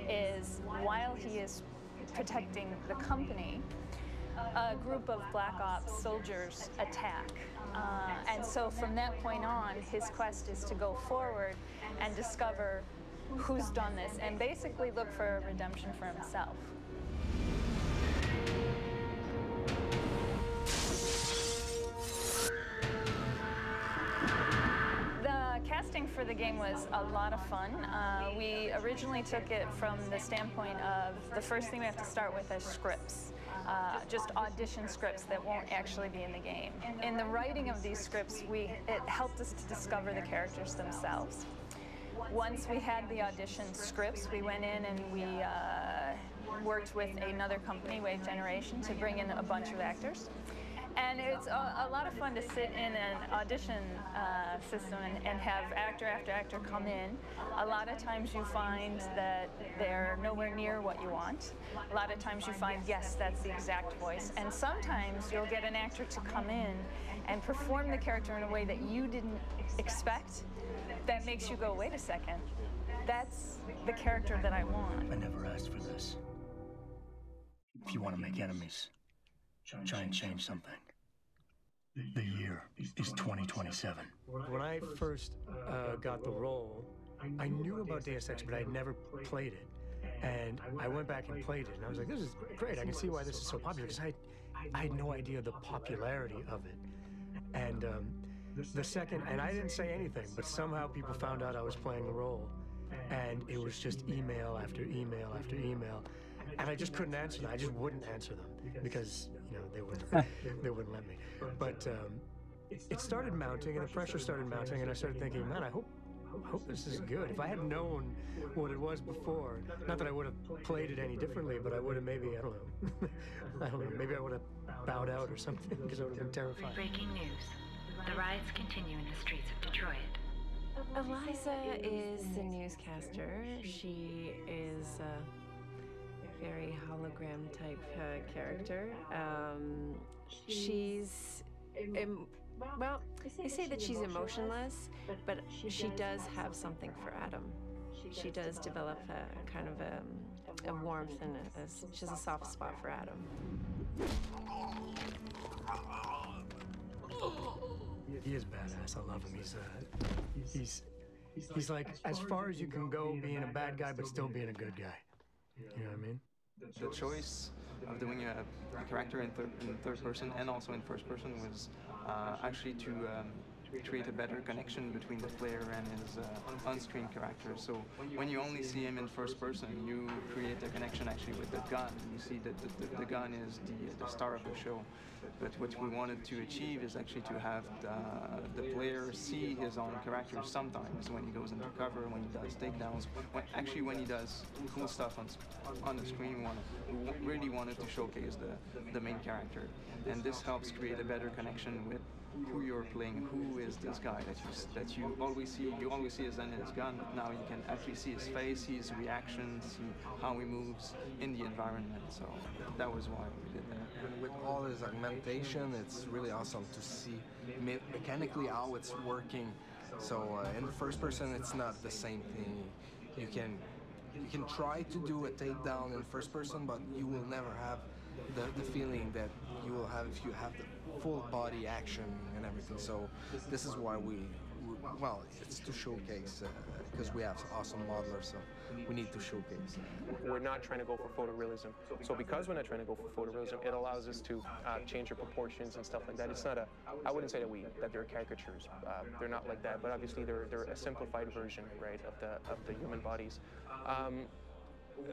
is while he is protecting the company, a group of Black Ops soldiers attack. And so from that point on, his quest is to go forward and discover who's done this and basically look for a redemption for himself. The casting for the game was a lot of fun. We originally took it from the standpoint of the first thing we have to start with is scripts. Just audition scripts that won't actually be in the game. In the writing of these scripts, it helped us to discover the characters themselves. Once we had the audition scripts, we went in and we worked with another company, Wave Generation, to bring in a bunch of actors. And it's a lot of fun to sit in an audition system and have actor after actor come in. A lot of times you find that they're nowhere near what you want. A lot of times you find, yes, that's the exact voice. And sometimes you'll get an actor to come in and perform the character in a way that you didn't expect. That makes you go, wait a second, that's the character that I want. I never asked for this. If you want to make enemies, try and change something. The year is 2027. When I first got the role, I knew about Deus Ex, but I'd never played it. And I went back and played it, and I was like, this is great. I can see why this is so popular, because I had no idea the popularity of it. And the second, and I didn't say anything, but somehow people found out I was playing the role. And it was just email after email after email. And I just couldn't answer them. I just wouldn't answer them because, you know, they wouldn't let me. But it started mounting, and the pressure started mounting, and I started thinking, man, I hope this is good. If I had known what it was before, not that I would have played it any differently, but I would have maybe, I don't know, maybe I would have bowed out or something because I would have been terrified. Breaking news. The riots continue in the streets of Detroit. Eliza is the newscaster. She is a very hologram type character. She's, well, they say that she's emotionless, but she does have something for Adam. She does develop a kind of a warmth and she has a soft spot for Adam. He is badass. I love him. He's like as far as you can go being a bad guy, but still being a good guy. You know what I mean? The choice of doing a character in third person and also in first person was actually to create a better connection between the player and his on-screen character. So when you only see him in first person, you create a connection actually with the gun. You see that the gun is the star of the show. But what we wanted to achieve is actually to have the player see his own character sometimes when he goes into cover, when he does takedowns, when he does cool stuff on the screen. We really wanted to showcase the main character. And this helps create a better connection with who you're playing, who is this guy that you always see. You always see his gun, but now you can actually see his face, see his reactions, see how he moves in the environment. So that was why we did that. With all this augmentation, it's really awesome to see mechanically how it's working. So in first person, it's not the same thing. You can try to do a takedown in first person, but you will never have the feeling that you will have if you have the full body action and everything. So this is why well, it's to showcase because we have awesome modelers, so we need to showcase. We're not trying to go for photorealism. So because we're not trying to go for photorealism, it allows us to change the proportions and stuff like that. It's not I wouldn't say that they're caricatures. They're not like that, but obviously they're a simplified version, right, of the human bodies.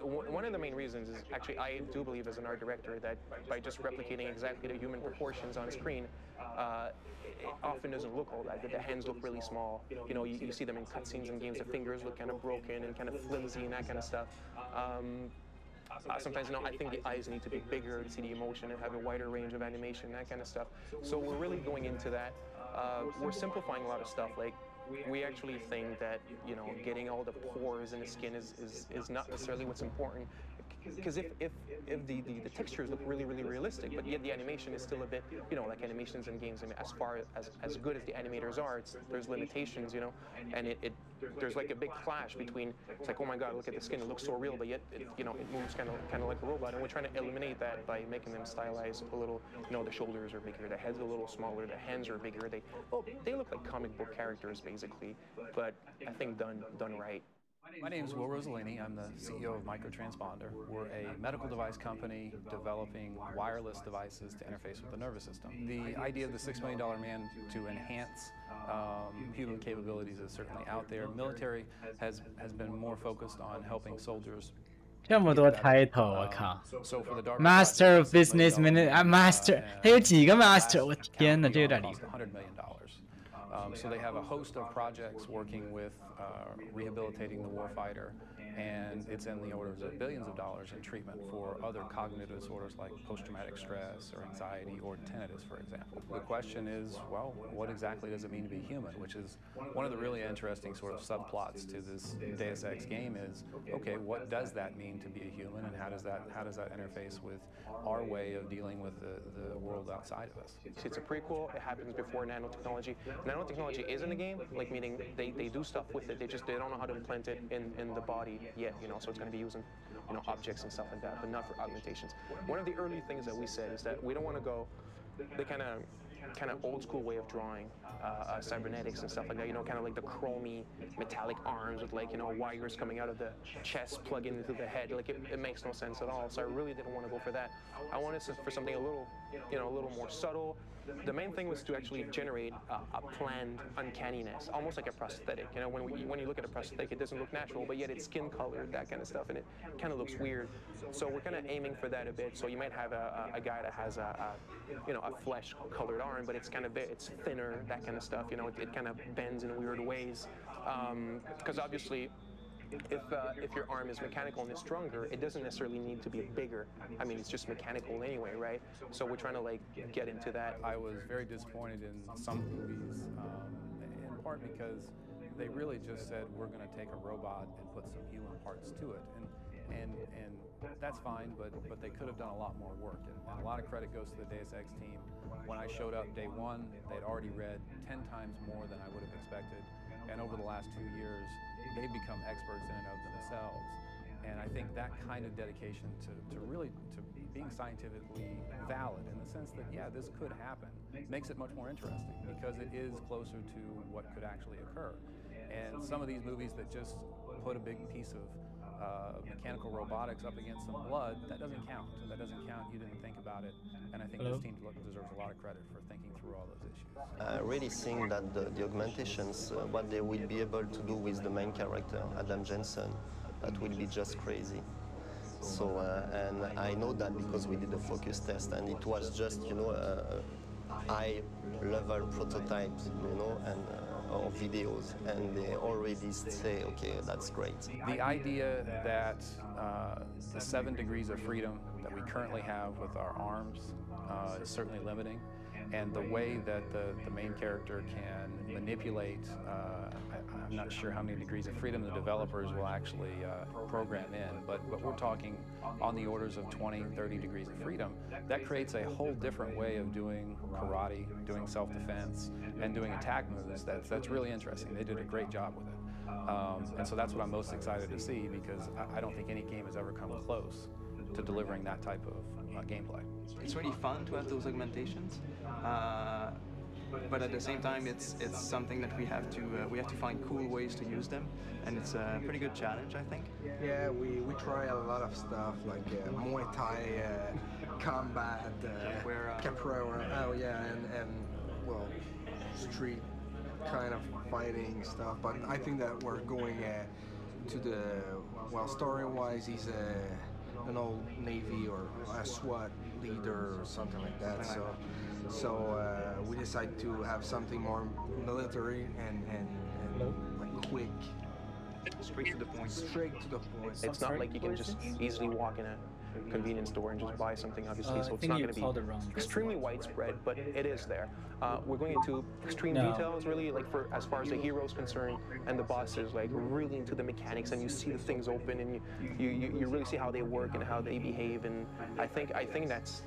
One of the main reasons is actually, I do believe as an art director that by just replicating exactly the human proportions on screen, it often doesn't look all that good. The hands look really small. You know, you see them in cutscenes and games, the fingers look kind of broken and kind of flimsy and that kind of stuff. Sometimes, I think the eyes need to be bigger to see the emotion and have a wider range of animation, that kind of stuff. So we're really going into that. We're simplifying a lot of stuff. Like, we actually think that, getting all the pores in the skin is not necessarily what's important. because if the textures look really realistic, but yet the animation is still a bit, you know, like animations in games, I mean, as far as good as the animators are, there's limitations, you know, and there's like a big clash between, it's like, oh my god, look at the skin, it looks so real, but yet you know, it moves kind of like a robot, and we're trying to eliminate that by making them stylized a little. You know, the shoulders are bigger, the head's a little smaller, the hands are bigger. They look like comic book characters basically, but I think done right. My name is Will Rossellini. I'm the CEO of Microtransponder. We're a medical device company developing wireless devices to interface with the nervous system. The idea of the $6 million man to enhance human capabilities is certainly out there. Military has been more focused on helping soldiers. 这么多 title， 我靠 ！Master of Business Master， 他有几个 Master？ 我天哪，这有点离谱。So they have a host of projects working with rehabilitating the warfighter, and it's in the orders of billions of dollars in treatment for other cognitive disorders like post-traumatic stress or anxiety or tinnitus, for example. The question is, well, what exactly does it mean to be human? Which is one of the really interesting sort of subplots to this Deus Ex game is, okay, what does that mean to be a human, and how does that interface with our way of dealing with the world outside of us? It's a prequel. It happens before nanotechnology. Nanotechnology is in the game, like meaning they do stuff with it. They don't know how to implant it in the body yet, you know. So it's going to be using, you know, objects and stuff like that, but not for augmentations. One of the early things that we said is that we don't want to go the kind of old school way of drawing cybernetics and stuff like that, you know, kind of like the chromy metallic arms with, like, you know, wires coming out of the chest plugging into the head. Like it makes no sense at all. So I really didn't want to go for that. I wanted for something a little, you know, a little more subtle. The main thing was to actually generate a planned uncanniness, almost like a prosthetic. You know, when you look at a prosthetic, it doesn't look natural, but yet it's skin colored, that kind of stuff, and it kind of looks weird. So we're kind of aiming for that a bit. So you might have a guy that has a flesh colored arm, but it's thinner, that kind of stuff. You know, it kind of bends in weird ways, because obviously, if your arm is mechanical and it's stronger, it doesn't necessarily need to be bigger. I mean, it's just mechanical anyway, right? So we're trying to, like, get into that. I was very disappointed in some movies, in part because they really just said, we're going to take a robot and put some human parts to it. And that's fine, but they could have done a lot more work. And a lot of credit goes to the Deus Ex team. When I showed up day one, they'd already read 10 times more than I would have expected. And over the last 2 years, they've become experts in and of themselves. And I think that kind of dedication to being scientifically valid in the sense that, yeah, this could happen, makes it much more interesting because it is closer to what could actually occur. And some of these movies that just put a big piece of mechanical robotics up against some blood, that doesn't count. That doesn't count. You didn't think about it. And I think this team deserves a lot of credit for thinking through all those issues. I really think that the augmentations, what they will be able to do with the main character, Adam Jensen, that will be just crazy. So, and I know that because we did a focus test, and it was just, you know, high-level prototypes, you know, and or videos, and they already say, okay, that's great. The idea that the 7 degrees of freedom that we currently have with our arms is certainly limiting, and the way that the main character can manipulate, I'm not sure how many degrees of freedom the developers will actually program in, but we're talking on the orders of 20, 30 degrees of freedom. That creates a whole different way of doing karate, doing self-defense, and doing attack moves. That's really interesting. They did a great job with it. And so that's what I'm most excited to see, because I don't think any game has ever come close to delivering that type of gameplay. It's really fun to have those augmentations, but at the same time, it's something that we have to find cool ways to use them, and it's a pretty good challenge, I think. Yeah, we try a lot of stuff like Muay Thai, combat, capoeira. Oh yeah, and well, street kind of fighting stuff. But I think that we're going to the, well, story-wise, he's an old Navy or a SWAT leader or something like that. So we decided to have something more military and like quick. Straight to the point. Straight to the point. It's not like you can just easily walk in convenience store and just buy something, obviously. So it's not going to be extremely widespread, but it is there. We're going into extreme details, really, like for as far as the hero is concerned, and the bosses, like really into the mechanics, and you see the things open, and you really see how they work and how they behave, and I think that's.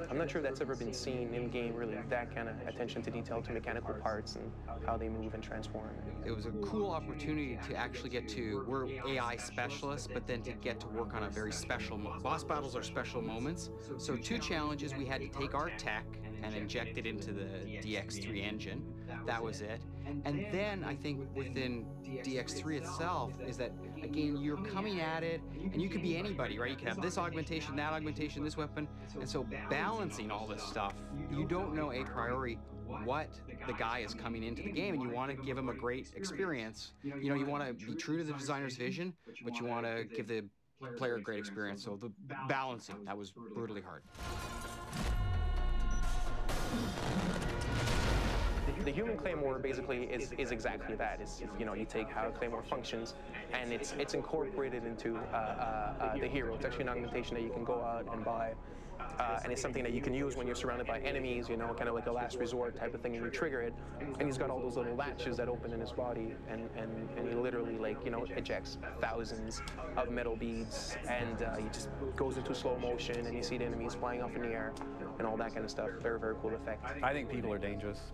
I'm not sure that's ever been seen in game, really, that kind of attention to detail to mechanical parts and how they move and transform. It was a cool opportunity to actually get to, we're AI specialists, but then to get to work on a very special, boss battles are special moments. So 2 challenges, we had to take our tech and inject it into the DX3 engine. That was it. And then I think within DX3 itself is that, again, you're coming at it, and you could be anybody, right? You could have this augmentation, that augmentation, this weapon. And so balancing all this stuff, you don't know a priori what the guy is coming into the game, and you want to give him a great experience. You know, you want to be true to the designer's vision, but you want to give the player a great experience. So the balancing, that was brutally hard. The human claymore basically is exactly that. It's, you know, you take how a claymore functions, and it's incorporated into the hero. It's actually an augmentation that you can go out and buy, and it's something that you can use when you're surrounded by enemies, you know, kind of like a last resort type of thing, and you trigger it, and he's got all those little latches that open in his body, and he literally, like, you know, ejects thousands of metal beads, and he just goes into slow motion, and you see the enemies flying off in the air, and all that kind of stuff. Very, very cool effect. I think people are dangerous.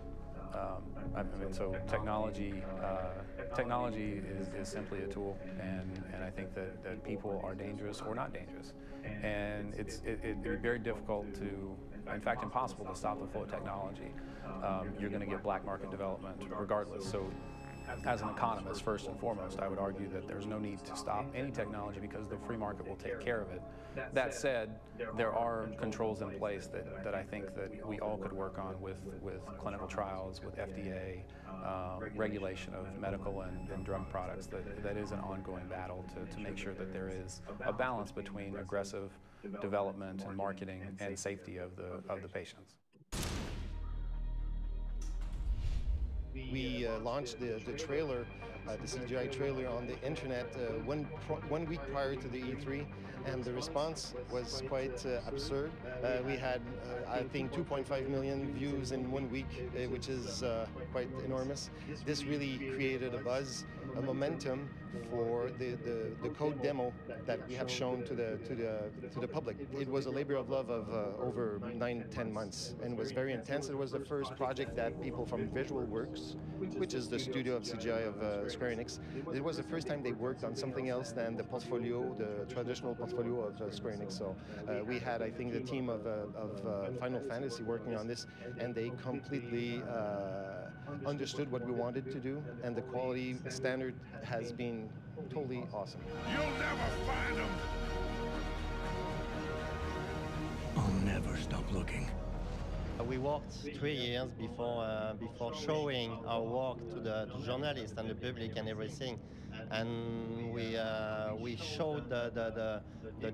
I mean, so technology is simply a tool, and I think that people are dangerous or not dangerous, and it'd be very difficult to, in fact, impossible to stop the flow of technology. You're going to get black market development regardless. So, as an economist, first and foremost, I would argue that there's no need to stop any technology because the free market will take care of it. That said, there are controls in place that I think that we all could work on with clinical trials, with FDA, regulation of medical and drug products. That is an ongoing battle to make sure that there is a balance between aggressive development and marketing and safety of the patients. We launched the trailer, the CGI trailer on the internet 1 week prior to the E3, and the response was quite absurd. We had, I think, 2.5 million views in 1 week, which is quite enormous. This really created a buzz, a momentum for the code demo that we have shown to the public. It was a labor of love of over 9-10 months, and was very intense. It was the first project that people from Visual Works, which is the studio of CGI of Square Enix, it was the first time they worked on something else than the portfolio, the traditional portfolio of Square Enix. So we had, I think, the team of Final Fantasy working on this, and they completely understood what we wanted to do, and the quality standard has been totally awesome. You'll never find them! I'll never stop looking. We worked 3 years before showing our work to the journalists and the public and everything, and we showed the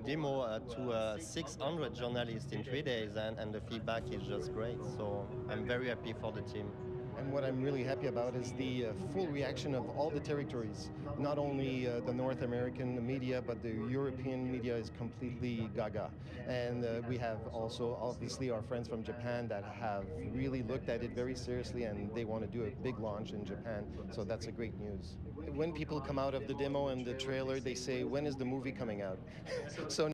demo to 600 journalists in 3 days, and the feedback is just great. So I'm very happy for the team. And what I'm really happy about is the full reaction of all the territories. Not only the North American media, but the European media is completely gaga. And we have also, obviously, our friends from Japan that have really looked at it very seriously, and they want to do a big launch in Japan. So that's a great news. When people come out of the demo and the trailer, they say, when is the movie coming out? So